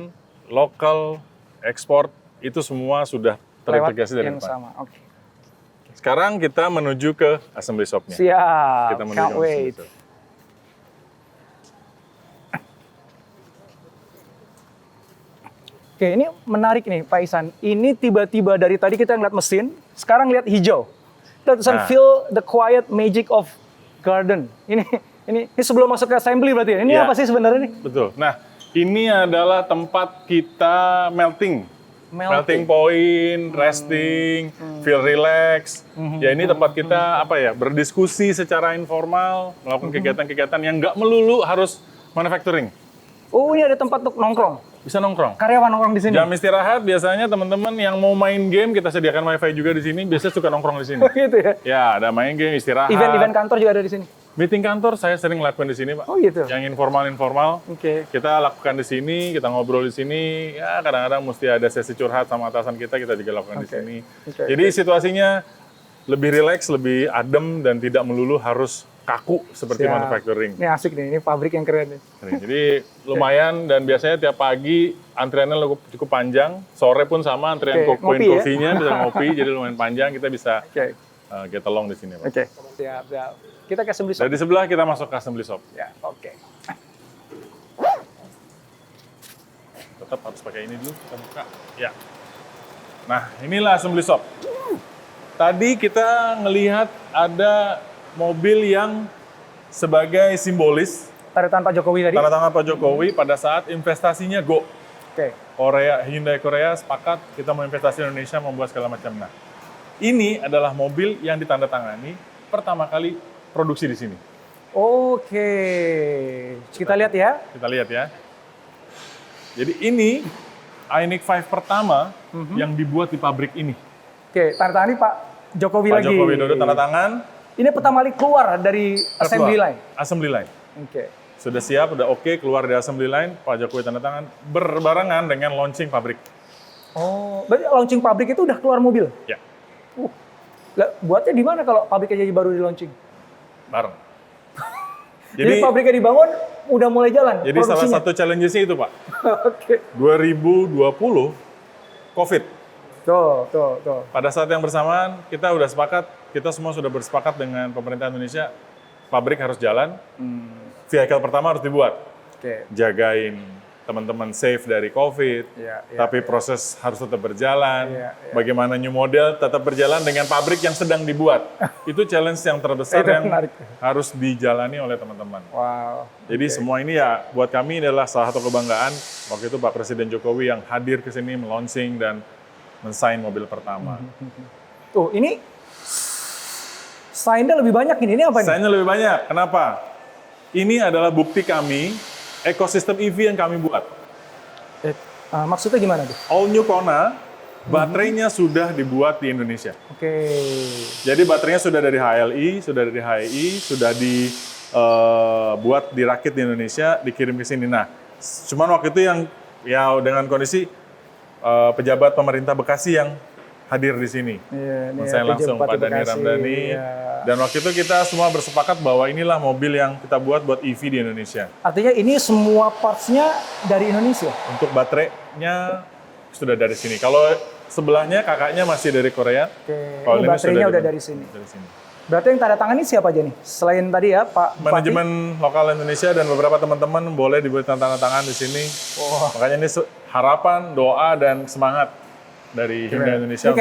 lokal, ekspor, itu semua sudah Lewat terintegrasi dari yang depan. sama. Oke. Sekarang kita menuju ke assembly shop-nya. Siap. Kita menuju Can't ke assembly wait. shop. Oke, ini menarik nih Pak Ihsan. Ini tiba-tiba dari tadi kita ngeliat mesin, sekarang lihat hijau. That doesn't Nah. feel the quiet magic of garden. Ini sebelum masuk ke assembly berarti ya? Ini Ya. apa sih sebenarnya nih? Betul. Nah, ini adalah tempat kita melting. Melting point, resting, feel relax. Ya ini tempat kita berdiskusi secara informal, melakukan kegiatan-kegiatan yang nggak melulu harus manufacturing. Oh, ini ada tempat untuk nongkrong. Bisa nongkrong. Karyawan nongkrong di sini. Jam istirahat biasanya teman-teman yang mau main game kita sediakan wifi juga di sini. Biasanya suka nongkrong di sini. Gitu ya. Ya, ada main game, istirahat. Event-event kantor juga ada di sini. Meeting kantor saya sering lakukan di sini, Pak. Oh gitu. Yang informal-informal, Oke. kita lakukan di sini, kita ngobrol di sini. Ya kadang-kadang mesti ada sesi curhat sama atasan kita juga lakukan di Oke. sini. Oke, Jadi situasinya lebih rileks, lebih adem, dan tidak melulu harus kaku seperti Siap. manufacturing. Ini asik nih, ini pabrik yang keren nih. Jadi lumayan, dan biasanya tiap pagi antriannya cukup panjang. Sore pun sama, antrian Oke, poin ngopi ya? kopinya bisa ngopi, jadi lumayan panjang. Kita bisa Oke. get along di sini, Pak. Oke. Siap, siap. Kita ke assembly shop. Dari sebelah kita masuk ke assembly shop. Ya, oke. Tetap harus pakai ini dulu, kita buka. Ya. Nah, inilah assembly shop. Tadi kita ngelihat ada mobil yang sebagai simbolis Tanda tangan Pak Jokowi tadi. tanda tangan Pak Jokowi pada saat investasinya go. Oke. Hyundai Korea sepakat kita mau investasi di Indonesia, membuat segala macam. Nah, ini adalah mobil yang ditandatangani pertama kali produksi di sini. Oke. Kita lihat ya. Kita lihat ya. Jadi ini Ioniq 5 pertama yang dibuat di pabrik ini. Oke, tanda tangan ini Pak Jokowi Pak lagi. Joko Widodo tanda tangan. Ini pertama kali keluar dari assembly line. Assembly line. Oke. Sudah siap, udah oke, keluar dari assembly line, Pak Jokowi tanda tangan berbarengan dengan launching pabrik. Oh, berarti launching pabrik itu udah keluar mobil? Ya, Lah, buatnya di mana kalau pabriknya jadi baru di launching? bareng. Jadi pabriknya dibangun, udah mulai jalan Jadi salah produksinya? satu challenge-nya itu, Pak. Oke. 2020 COVID. Tuh. Pada saat yang bersamaan, kita udah sepakat, kita semua sudah bersepakat dengan pemerintah Indonesia, pabrik harus jalan, vehicle pertama harus dibuat. Oke. Jagain teman-teman safe dari COVID, Iya, tapi proses harus tetap berjalan. Iya. Bagaimana new model tetap berjalan dengan pabrik yang sedang dibuat. Itu challenge yang terbesar Itu yang menarik. harus dijalani oleh teman-teman. Wow. Jadi semua ini ya buat kami adalah salah satu kebanggaan. Waktu itu Pak Presiden Jokowi yang hadir ke sini meluncing dan mensign mobil pertama. Tuh, ini sign-nya lebih banyak ini. Ini apa nih? Sign-nya lebih banyak. Kenapa? Ini adalah bukti kami ekosistem EV yang kami buat. Maksudnya gimana tuh? All New Kona, baterainya sudah dibuat di Indonesia. Oke. Jadi baterainya sudah dari HLI, sudah dari HII, sudah dibuat dirakit di Indonesia, dikirim ke sini. Nah, cuman waktu itu yang ya dengan kondisi pejabat pemerintah Bekasi yang hadir di sini. Iya, ini Saya ya, langsung Bupati Pak Dhani Bekasi. Ramdhani. Iya. Dan waktu itu kita semua bersepakat bahwa inilah mobil yang kita buat EV di Indonesia. Artinya ini semua parts-nya dari Indonesia? Untuk baterainya sudah dari sini. Kalau sebelahnya kakaknya masih dari Korea. Oke. Kalau Ini baterainya udah dari sini. Dari sini. Berarti yang tanda tangan ini siapa aja nih? Selain tadi ya Pak Bupati? Manajemen lokal Indonesia dan beberapa teman-teman boleh diberi tanda tangan di sini. Wah. Makanya ini harapan, doa, dan semangat dari Hyundai Indonesia Ini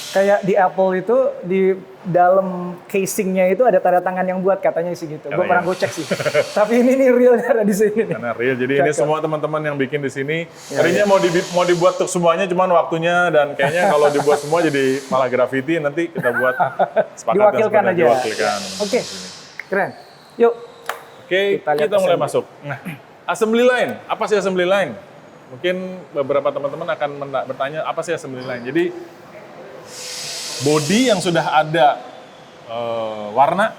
kayak di Apple itu di dalam casingnya itu ada tanda tangan yang buat katanya sih gitu. Gue pernah gocek sih. Tapi ini nih realnya ada di sini nih. karena real. Jadi ini Cakep. semua teman-teman yang bikin di sini. Ya, Tadinya mau dibuat untuk semuanya, cuman waktunya dan kayaknya kalau dibuat semua jadi malah graffiti. Nanti kita buat sepakat Diwakilkan aja. Diwakilkan. Oke, keren. Yuk. Oke, Kita lihat kita mulai assembly. masuk. Nah, assembly line. Apa sih assembly line? Mungkin beberapa teman-teman akan bertanya, apa sih assembly line? Jadi, bodi yang sudah ada warna,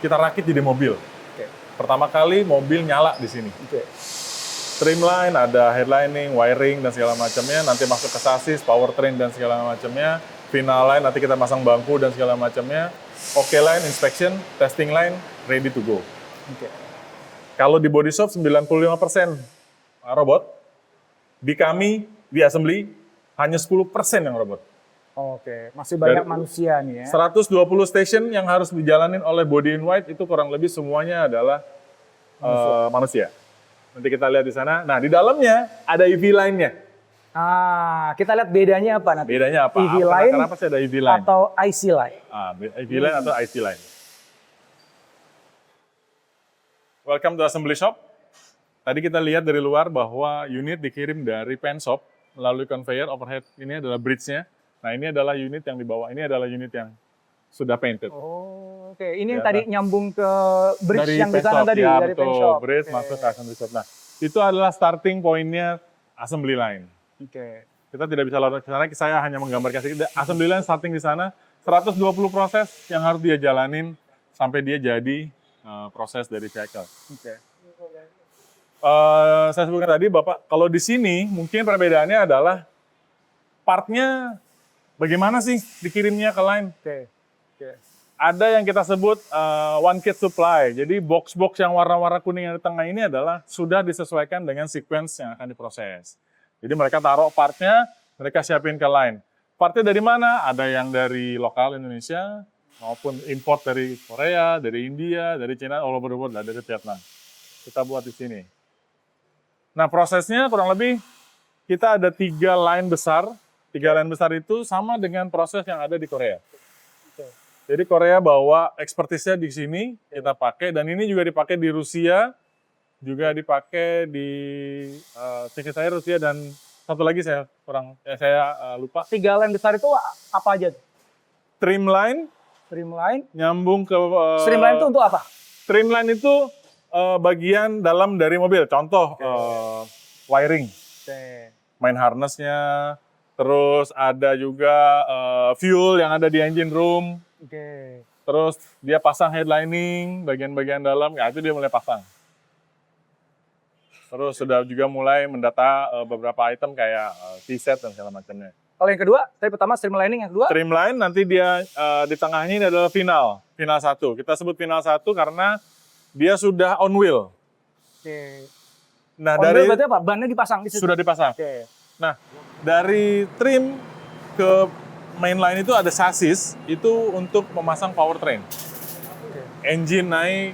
kita rakit jadi mobil. Oke. Pertama kali mobil nyala di sini. Oke. Trimline, ada headlining, wiring, dan segala macamnya. Nanti masuk ke sasis, powertrain, dan segala macamnya. Final line, nanti kita pasang bangku dan segala macamnya. OK line, inspection, testing line, ready to go. Oke. Kalau di body shop 95% robot, di kami, di assembly, hanya 10% yang robot. Oke, masih banyak Dari- manusia nih ya. 120 station yang harus dijalanin oleh body in white itu kurang lebih semuanya adalah manusia. Nanti kita lihat di sana. Nah, di dalamnya ada EV line-nya. Kita lihat bedanya apa nanti? Bedanya apa? EV line Kenapa sih ada EV line? atau IC line? EV line atau IC line. Welcome to assembly shop. Tadi kita lihat dari luar bahwa unit dikirim dari paint shop melalui conveyor overhead. Ini adalah bridge-nya. Nah, ini adalah unit yang dibawa. Ini adalah unit yang sudah painted. Oh, oke. Ini yang Ya, tadi nyambung ke bridge yang di paint sana shop. tadi Ya, dari betul. paint shop. Bridge Oke. masuk ke assembly shop. Nah, itu adalah starting point-nya assembly line. Oke. Kita tidak bisa lewat ke sana, saya hanya menggambarkan sedikit. Assembly line starting di sana, 120 proses yang harus dia jalanin sampai dia jadi proses dari vehicle. Oke. Saya sebutkan tadi, Bapak, kalau di sini mungkin perbedaannya adalah partnya bagaimana sih dikirimnya ke line. Oke. Ada yang kita sebut one kit supply. Jadi box-box yang warna-warna kuning yang di tengah ini adalah sudah disesuaikan dengan sequence yang akan diproses. Jadi mereka taruh partnya, mereka siapin ke line. Partnya dari mana? Ada yang dari lokal Indonesia, maupun import dari Korea, dari India, dari China, all over the world, dari Vietnam. Kita buat di sini. Nah, prosesnya kurang lebih kita ada 3 line besar. 3 line besar itu sama dengan proses yang ada di Korea. Jadi Korea bawa expertise-nya di sini, kita pakai, dan ini juga dipakai di Rusia, juga dipakai di saya Rusia, dan satu lagi saya lupa. 3 line besar itu apa aja? Trimline, Streamline. nyambung ke... Streamline itu untuk apa? Trimline itu bagian dalam dari mobil. Contoh, wiring, main harness-nya, terus ada juga fuel yang ada di engine room, terus dia pasang headlining, bagian-bagian dalam, ya itu dia mulai pasang. Terus sudah juga mulai mendata beberapa item kayak T-set dan segala macamnya. Kalau yang kedua, tadi pertama streamlining, yang kedua? Streamline nanti dia di tengahnya ini adalah final 1. Kita sebut final 1 karena dia sudah on wheel. Nah, On dari wheel berarti apa? Bannya dipasang di situ? sudah dipasang. Nah, dari trim ke mainline itu ada chassis, itu untuk memasang powertrain. Engine naik,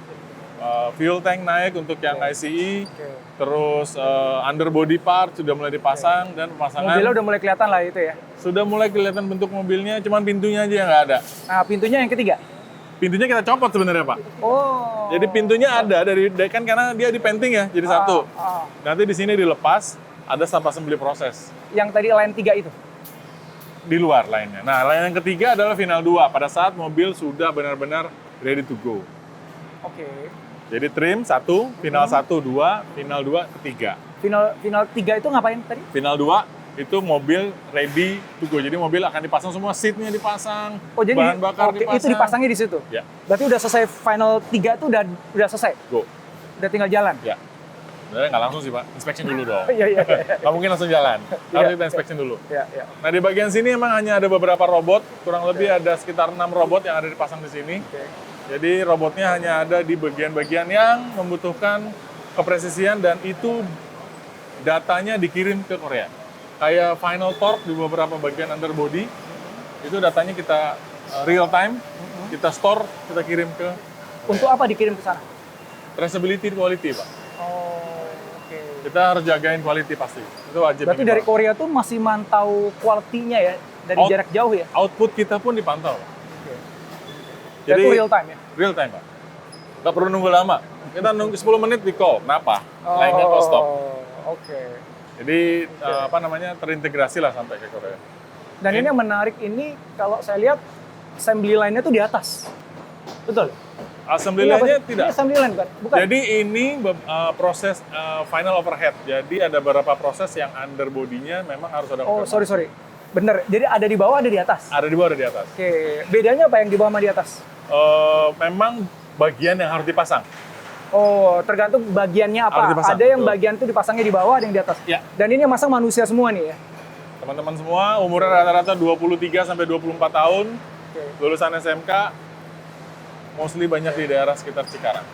fuel tank naik untuk yang ICE, terus underbody part sudah mulai dipasang, dan pemasangan Mobilnya udah mulai kelihatan lah itu ya. sudah mulai kelihatan bentuk mobilnya, cuman pintunya aja yang nggak ada. Nah, pintunya yang ketiga? Pintunya kita copot sebenarnya, Pak. Oh. Jadi pintunya ada dari kan karena dia di painting ya, jadi satu. Nanti di sini dilepas, ada sampai assembly proses. Yang tadi line 3 itu? Di luar lainnya. Nah, line yang ketiga adalah final 2, pada saat mobil sudah benar-benar ready to go. Oke. Jadi trim 1, final 1, 2, final 2, ketiga. Final 3 itu ngapain tadi? Final 2 itu mobil ready to go. Jadi mobil akan dipasang semua, seatnya dipasang, Oh, jadi bahan bakar dipasang. itu dipasangnya di situ? Ya. Berarti udah selesai final 3 itu udah selesai? Go. Udah tinggal jalan? Ya. Sebenarnya nggak langsung sih, Pak. Inspection dulu dong. Iya. Nggak mungkin langsung jalan. Harus kita inspection dulu. Iya. Nah, di bagian sini emang hanya ada beberapa robot. Kurang lebih ada sekitar 6 robot yang ada dipasang di sini. Jadi robotnya hanya ada di bagian-bagian yang membutuhkan kepresisian, dan itu datanya dikirim ke Korea. Kayak final torque di beberapa bagian underbody, itu datanya kita real time, kita store, kita kirim ke... Untuk apa dikirim ke sana? Traceability quality, Pak. Oh, oke. Kita harus jagain quality pasti. Itu wajib. Berarti ini, dari Pak. Korea tuh masih mantau kualitinya ya? Dari jarak jauh ya? Output kita pun dipantau. Jadi itu real time ya? Real time, Pak. Nggak perlu nunggu lama. Kita nunggu 10 menit di call. Kenapa? Lainnya call stop. Oke. Jadi terintegrasi lah sampai ke Korea. Dan ini yang menarik ini kalau saya lihat assembly line-nya tuh di atas. Betul? Assembly Ini apa line-nya sih? tidak. Ini assembly line bukan? Jadi ini proses final overhead. Jadi ada beberapa proses yang underbody-nya memang harus ada. Oh, sorry. Bener. Jadi ada di bawah, ada di atas. Ada di bawah, ada di atas. Oke. Bedanya apa yang di bawah sama di atas? Memang bagian yang harus dipasang. Oh, tergantung bagiannya apa. Harus dipasang, Ada yang betul. bagian tuh dipasangnya di bawah, ada yang di atas. Ya. Dan ini yang masang manusia semua nih ya. Teman-teman semua umurnya rata-rata 23 sampai 24 tahun, lulusan SMK, mostly banyak di daerah sekitar Cikarang.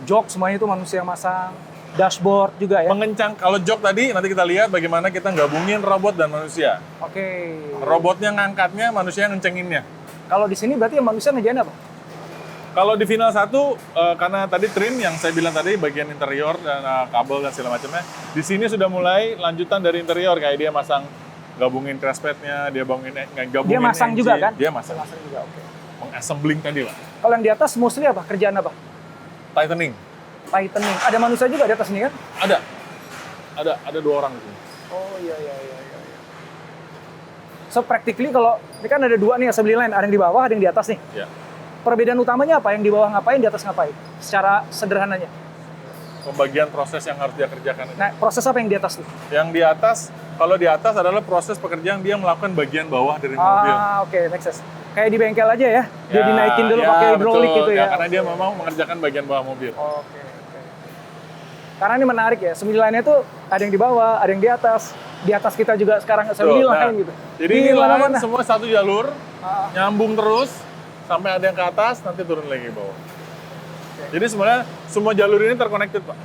Jok semuanya itu manusia yang masang, dashboard juga ya. Mengencang, kalau jok tadi nanti kita lihat bagaimana kita gabungin robot dan manusia. Oke. Robotnya ngangkatnya, manusia ngencenginnya. Kalau di sini berarti yang manusia ngerjain apa? Kalau di final 1, karena tadi trim yang saya bilang tadi, bagian interior dan kabel dan segala macamnya, di sini sudah mulai lanjutan dari interior, kayak dia masang, gabungin crash pad-nya, dia gabungin Dia masang engine. juga kan? Dia masang. Masang juga, oke. Mengassembling tadi lah. Kalau yang di atas mostly apa? Kerjaan apa? Tightening. Tightening. Ada manusia juga di atas ini kan? Ada 2 orang di sini. Oh iya. So practically kalau ini kan ada 2 nih assembly line, ada yang di bawah, ada yang di atas nih. Ya. Perbedaan utamanya apa? Yang di bawah ngapain, di atas ngapain? Secara sederhananya. Pembagian proses yang harus dia kerjakan. Nah, proses apa yang di atas tuh? Yang di atas, kalau di atas adalah proses pekerjaan dia melakukan bagian bawah dari mobil. Oke, make sense. kayak di bengkel aja ya, dia dinaikin dulu pakai hidrolik betul. gitu ya. Karena dia memang mengerjakan bagian bawah mobil. Oke. Karena ini menarik ya, assembly line-nya tuh ada yang di bawah, ada yang di atas. Di atas kita juga sekarang assembly Betul. line gitu. Jadi Di ini line mana-mana. semua satu jalur, Ah. nyambung terus, sampai ada yang ke atas, nanti turun lagi ke bawah. Jadi sebenarnya semua jalur ini terconnected, Pak.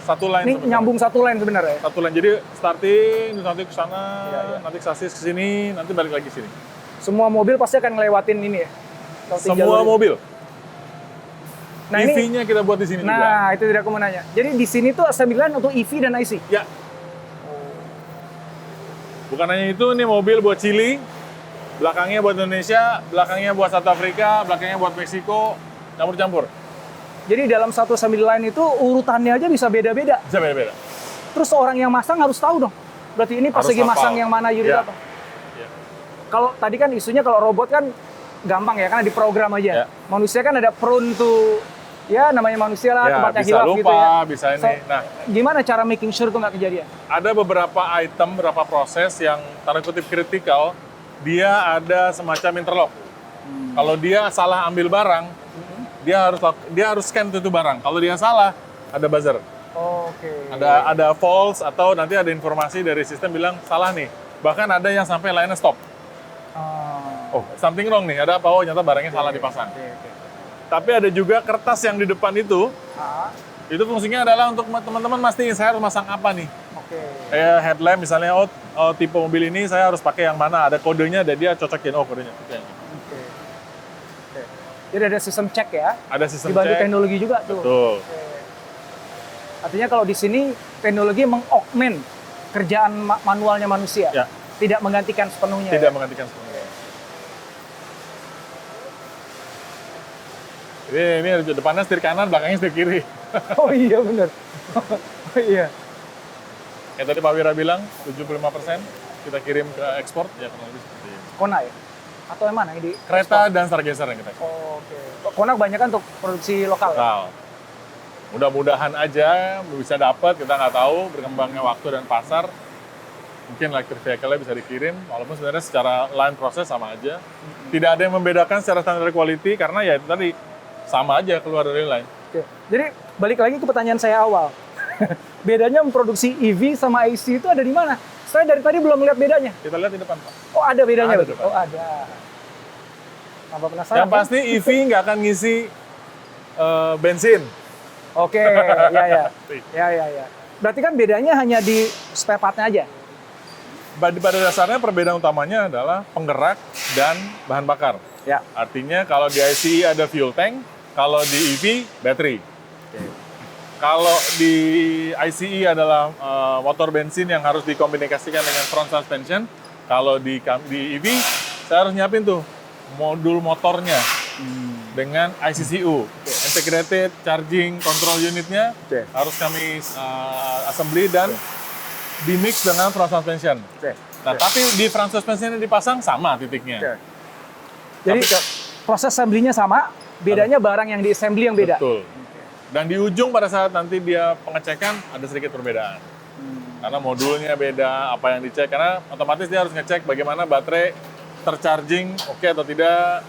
Satu line. Ini sebenarnya. nyambung satu line sebenarnya ya? Satu line, jadi starting, nanti ke sana, Iya. nanti sasis ke sini, nanti balik lagi sini. Semua mobil pasti akan ngelewatin ini ya? Lewatin Semua jalur ini. mobil. Nah, ini, EV-nya kita buat di sini juga. nah itu tidak aku mau nanya. Jadi di sini tuh assembly line untuk EV dan IC? Ya. Bukan hanya itu, nih mobil buat Chili, belakangnya buat Indonesia, belakangnya buat South Africa, belakangnya buat Meksiko, campur-campur. Jadi dalam satu assembly line itu urutannya aja bisa beda-beda. Bisa beda-beda. Terus orang yang masang harus tahu dong. Berarti ini pas Harus lagi masang hafal. yang mana unit Ya. apa. Ya. Kalau tadi kan isunya kalau robot kan gampang ya, karena diprogram aja. Ya. Manusia kan ada prone to, ya namanya manusia lah, Ya, tempatnya bisa hilaf lupa, gitu ya. bisa ini. So, Nah, gimana cara making sure itu nggak kejadian? ada beberapa item, beberapa proses yang tanda kutip kritikal, dia ada semacam interlock. Kalau dia salah ambil barang, dia harus scan itu barang. Kalau dia salah, ada buzzer. Oke. Ada false atau nanti ada informasi dari sistem bilang salah nih. Bahkan ada yang sampai line stop. Ah. Oh, something wrong nih. Ada apa? Oh, ternyata barangnya salah dipasang. Oke. Tapi ada juga kertas yang di depan itu fungsinya adalah untuk teman-teman mastiin saya harus masang apa nih. Oke. Kayak headlamp misalnya, oh tipe mobil ini saya harus pakai yang mana, ada kodenya, ada dia cocokin, oh kodenya. Oke. Oke. Jadi ada sistem cek ya. Ada sistem Dibantu cek. teknologi juga tuh. Betul. Oke. Artinya kalau di sini teknologi mengaugment kerjaan manualnya manusia. Ya. Tidak menggantikan sepenuhnya. Tidak ya? menggantikan sepenuhnya. Ini depannya setir kanan, belakangnya setir kiri. Oh iya benar. Oh iya. Yang tadi Pak Wira bilang, 75% kita kirim ke ekspor, ya kurang lebih seperti ini. Kona ya? Atau yang mana? Yang di Kereta dan Stargazer yang kita ekspor. Oh, oke. Kona kebanyakan untuk produksi lokal. Ya? Lokal. Mudah-mudahan aja bisa dapat, kita nggak tahu berkembangnya waktu dan pasar. Mungkin electric vehicle-nya bisa dikirim, walaupun sebenarnya secara line proses sama aja. Tidak ada yang membedakan secara standar quality, karena ya itu tadi, sama aja keluar dari line. Oke. Jadi balik lagi ke pertanyaan saya awal. Bedanya memproduksi EV sama IC itu ada di mana? Saya dari tadi belum melihat bedanya. Kita lihat di depan, Pak. Oh ada bedanya? Ada betul? depan. Oh ada. Apa penasaran? Yang pasti EV nggak akan ngisi bensin. Oke, ya. Berarti kan bedanya hanya di spare part-nya aja? Pada dasarnya perbedaan utamanya adalah penggerak dan bahan bakar. Ya. Artinya kalau di ICE ada fuel tank, kalau di EV baterai. Kalau di ICE adalah motor bensin yang harus dikomunikasikan dengan front suspension. Kalau di EV saya harus nyiapin tuh modul motornya dengan ICCU, integrated charging control unitnya harus kami assembly dan di mix dengan front suspension. Nah, tapi di front suspension yang dipasang sama titiknya. Jadi Tapi proses assembly-nya sama, bedanya barang yang di assembly yang beda. Betul. Dan di ujung pada saat nanti dia pengecekan ada sedikit perbedaan. Karena modulnya beda, apa yang dicek. Karena otomatis dia harus ngecek bagaimana baterai tercharging oke atau tidak,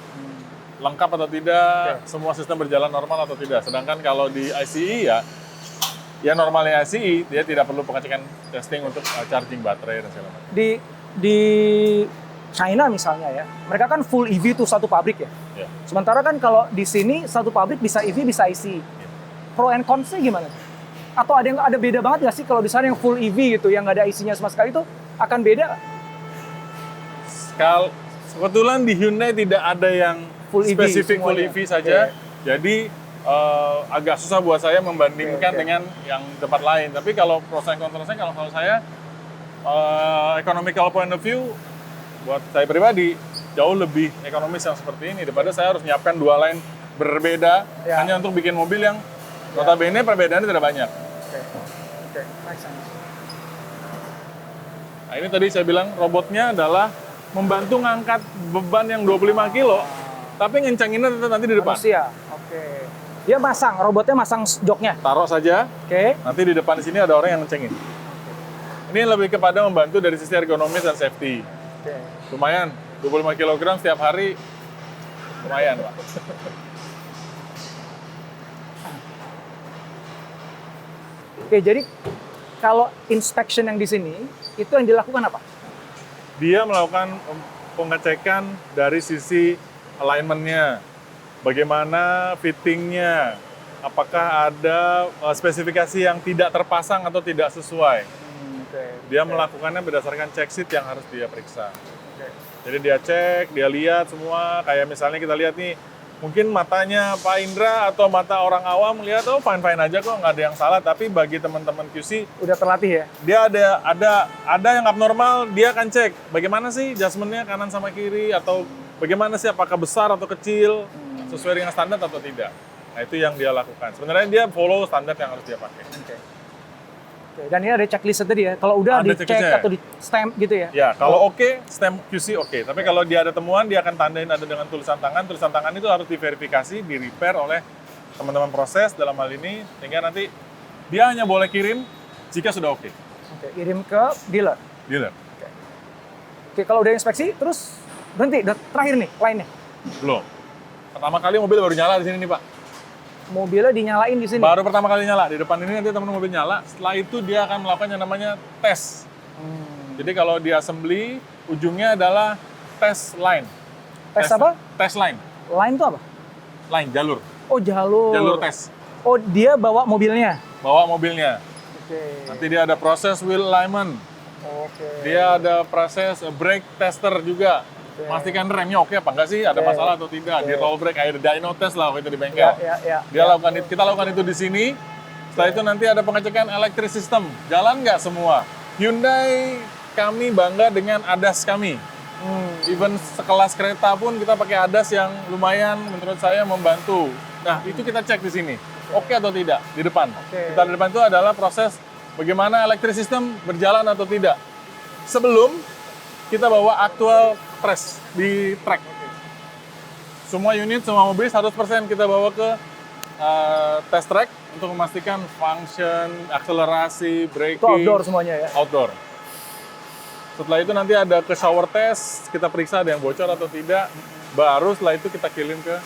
lengkap atau tidak, semua sistem berjalan normal atau tidak. Sedangkan kalau di ICE ya normalnya ICE, dia tidak perlu pengecekan testing untuk charging baterai dan segala macam. Di China misalnya ya, mereka kan full EV tuh satu pabrik ya. Ya. Sementara kan kalau di sini satu pabrik bisa EV bisa IC. Pro and cons-nya gimana? Atau ada beda banget nggak sih kalau misalnya yang full EV gitu, yang nggak ada IC-nya sama sekali itu akan beda? Kebetulan di Hyundai tidak ada yang Full EV spesifik full semuanya. EV saja. Jadi agak susah buat saya membandingkan dengan yang tempat lain. Tapi kalau pros and cons-nya, kalau saya economical point of view, buat saya pribadi jauh lebih ekonomis yang seperti ini daripada saya harus menyiapkan dua line berbeda hanya untuk bikin mobil yang notabene perbedaannya tidak banyak. Oke, make sense. Nah, ini tadi saya bilang robotnya adalah membantu ngangkat beban yang 25 kilo, tapi ngencenginnya tetap nanti di depan. Manusia. Oke. Dia robotnya masang joknya. Taruh saja, Oke. nanti di depan di sini ada orang yang ngencengin. Ini lebih kepada membantu dari sisi ergonomis dan safety. Oke. Lumayan, 25 kg setiap hari lumayan, Pak. Oke, jadi kalau inspection yang di sini, itu yang dilakukan apa? Dia melakukan pengecekan dari sisi alignment-nya, bagaimana fitting-nya, apakah ada spesifikasi yang tidak terpasang atau tidak sesuai. Dia melakukannya berdasarkan check sheet yang harus dia periksa. Jadi dia cek, dia lihat semua, kayak misalnya kita lihat nih, mungkin matanya Pak Indra atau mata orang awam melihat, oh fine-fine aja kok, nggak ada yang salah. Tapi bagi teman-teman QC, Udah terlatih ya? dia ada yang abnormal, dia akan cek bagaimana sih adjustment-nya kanan sama kiri, atau bagaimana sih apakah besar atau kecil, sesuai dengan standar atau tidak. Nah itu yang dia lakukan. Sebenarnya dia follow standar yang harus dia pakai. Oke, dan ini ada checklist tadi ya. Kalau udah Ada dicek checklistnya. atau di stamp gitu ya? Ya, kalau oke, stamp QC oke. Tapi kalau dia ada temuan, dia akan tandain ada dengan tulisan tangan. Tulisan tangan itu harus diverifikasi, di-repair oleh teman-teman proses dalam hal ini, sehingga nanti dia hanya boleh kirim jika sudah oke. Oke, kirim ke dealer. Dealer. Oke, kalau udah inspeksi, terus berhenti. Udah terakhir nih, lainnya. Belum. Pertama kali mobil baru nyala di sini nih, Pak. Mobilnya dinyalain di sini. Baru pertama kali nyala. Di depan ini nanti teman mobil nyala. Setelah itu dia akan melakukan yang namanya tes. Jadi kalau di assembly, ujungnya adalah tes line. Tes apa? Tes line. Line itu apa? Line, jalur. Oh, jalur. Jalur tes. Oh, dia bawa mobilnya. Bawa mobilnya. Oke. Nanti dia ada proses wheel alignment. Oke. Dia ada proses brake tester juga. Pastikan remnya oke apa enggak sih, ada masalah atau tidak. Di roll brake kayak dyno test lah waktu itu di bengkel. Ya. Dia lakukan itu, kita lakukan itu di sini. Setelah itu nanti ada pengecekan electric system. Jalan nggak semua? Hyundai kami bangga dengan ADAS kami. Even sekelas kereta pun kita pakai ADAS yang lumayan menurut saya membantu. Nah, itu kita cek di sini. Oke atau tidak di depan. Kita di depan itu adalah proses bagaimana electric system berjalan atau tidak. Sebelum kita bawa aktual press di track. Semua unit, semua mobil 100% kita bawa ke test track untuk memastikan function, akselerasi, braking. Itu outdoor semuanya ya? Outdoor. Setelah itu nanti ada ke shower test, kita periksa ada yang bocor atau tidak. Baru setelah itu kita kirim ke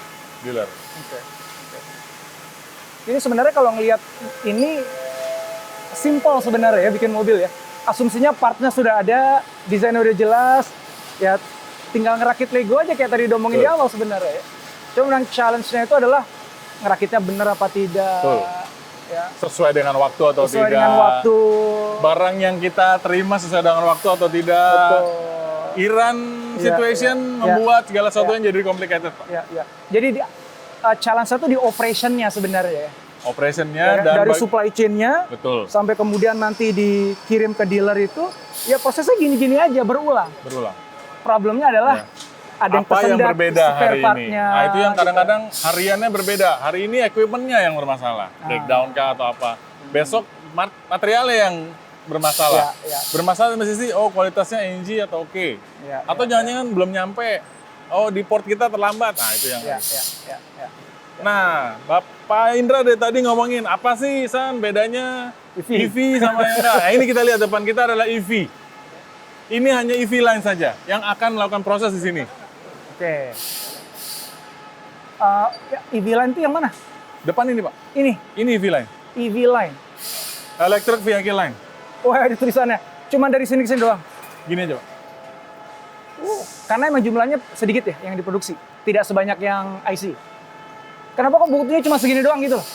dealer. Ini sebenarnya kalau ngelihat ini simple sebenarnya ya bikin mobil ya. Asumsinya partnya sudah ada, desainnya udah jelas, ya tinggal ngerakit Lego aja kayak tadi diomongin di awal sebenarnya ya. Cuma yang challenge-nya itu adalah ngerakitnya bener apa tidak. Betul. Ya. Sesuai dengan waktu atau Sesuai tidak. dengan waktu. Barang yang kita terima sesuai dengan waktu atau tidak. Betul. Iran situation membuat segala sesuatunya jadi complicated, Pak. Ya. Jadi challenge-nya itu di operation-nya sebenarnya ya. Operationnya Ya, dan dari supply chain-nya betul, sampai kemudian nanti dikirim ke dealer itu, ya prosesnya gini-gini aja berulang. berulang. Problemnya adalah ada yang Apa yang tersendat berbeda spare hari ini? part-nya, Nah, itu yang gitu. kadang-kadang hariannya berbeda. Hari ini equipment-nya yang bermasalah, breakdown kah atau apa. Besok materialnya yang bermasalah. Ya. Bermasalah di sisi, oh kualitasnya NG atau oke. Ya, Atau jangan-jangan belum nyampe, oh di port kita terlambat. Nah itu yang ya. Nah, Bapak Indra dari tadi ngomongin, apa sih San bedanya EV sama yang enggak? Nah, ini kita lihat depan kita adalah EV. Ini hanya EV line saja yang akan melakukan proses di sini. Oke. EV line itu yang mana? Depan ini Pak, Ini, ini EV line. EV line. Electric Vehicle Line. Wah, ada tulisannya. Cuma dari sini ke sini doang. Gini aja Pak. Karena emang jumlahnya sedikit ya yang diproduksi. Tidak sebanyak yang IC. Kenapa kok buktinya cuma segini doang gitu loh?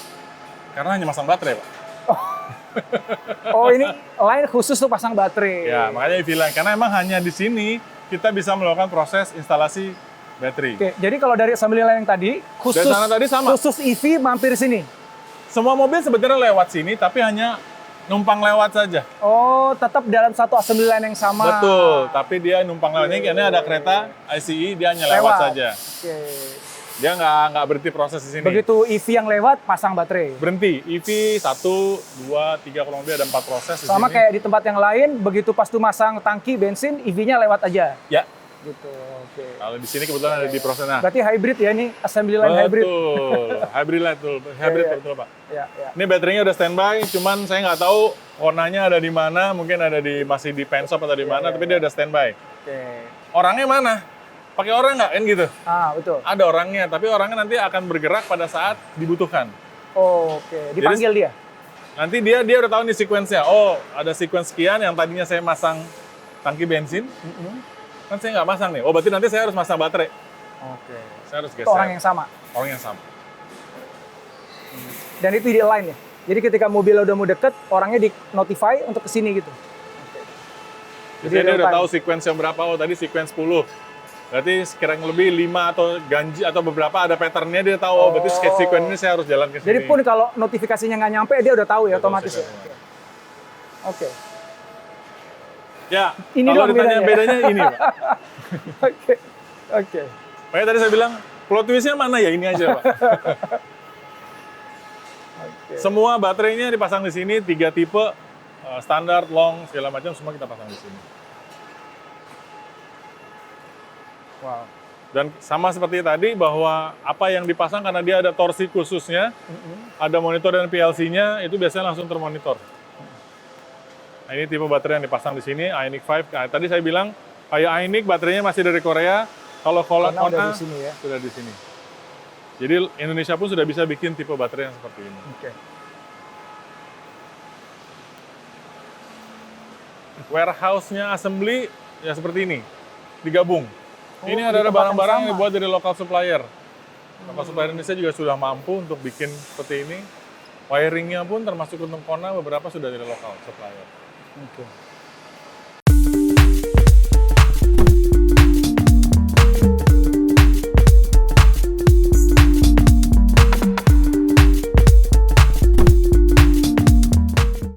Karena hanya masang baterai Pak. Oh, ini line khusus tuh pasang baterai. Ya, makanya EV line. Karena emang hanya di sini kita bisa melakukan proses instalasi baterai. Oke, jadi kalau dari assembly line yang tadi, khusus Dari sana tadi sama. khusus EV mampir sini. Semua mobil sebenarnya lewat sini, tapi hanya numpang lewat saja. Oh, tetap dalam satu assembly line yang sama. Betul, tapi dia numpang lewatnya karena ada kereta ICE, dia hanya lewat saja. Oke. Dia nggak berhenti proses di sini. Begitu EV yang lewat, pasang baterai. Berhenti. EV 1, 2, 3 kurang lebih ada 4 proses di Sama sini. kayak di tempat yang lain, begitu pas tuh masang tangki bensin, EV-nya lewat aja. Ya, Gitu, oke. kalau di sini kebetulan ada di proses. Nah, Berarti hybrid ya ini, assembly line hybrid. betul. Hybrid lah, betul. Hybrid Iya. betul, Pak. Ya. Ini baterainya udah standby, cuman saya nggak tahu warnanya ada di mana, mungkin ada di masih di penshop atau di mana, tapi dia udah standby. Oke. Orangnya mana? pakai orang nggak kan gitu? Betul. Ada orangnya, tapi orangnya nanti akan bergerak pada saat dibutuhkan. Oke, dipanggil dia. Nanti dia udah tahu nih sequence-nya. Oh, ada sequence sekian yang tadinya saya masang tangki bensin, kan saya nggak masang nih. Oh, berarti nanti saya harus masang baterai. Oke. Saya harus Itu geser. orang yang sama. Orang yang sama. Dan itu di align ya. Jadi ketika mobil udah mau deket, orangnya di notify untuk kesini gitu. Jadi dia real udah time. tahu sequence yang berapa. Oh, tadi sequence 10. Berarti sekiranya lebih 5 atau ganji atau beberapa ada pattern-nya dia tahu. Oh, berarti sequence ini saya harus jalan ke sini. Jadi pun kalau notifikasinya nggak nyampe, dia udah tahu ya Dia tahu otomatis ya. sequence-nya. Oke. Ya, Ini kalau doang ditanya bedanya. bedanya ini, Pak. Oke. Oke. Makanya tadi saya bilang, plot twist-nya mana ya? Ini aja, Pak. Semua baterainya dipasang di sini, 3 tipe, standar, long, segala macam, semua kita pasang di sini. Wow. Dan sama seperti tadi, bahwa apa yang dipasang karena dia ada torsi khususnya, ada monitor dan PLC-nya, itu biasanya langsung termonitor. Nah, ini tipe baterai yang dipasang di sini, Ioniq 5. Nah, tadi saya bilang, kayak Ioniq baterainya masih dari Korea, kalau Kona udah Kona di sini ya. sudah di sini. Jadi Indonesia pun sudah bisa bikin tipe baterai yang seperti ini. Oke. Warehouse-nya assembly ya seperti ini, digabung. Oh, Ini di ada tempat barang-barang yang yang sama. dibuat dari local supplier. Local supplier Indonesia juga sudah mampu untuk bikin seperti ini. Wiringnya pun termasuk untuk Kona beberapa sudah dari local supplier. Oke.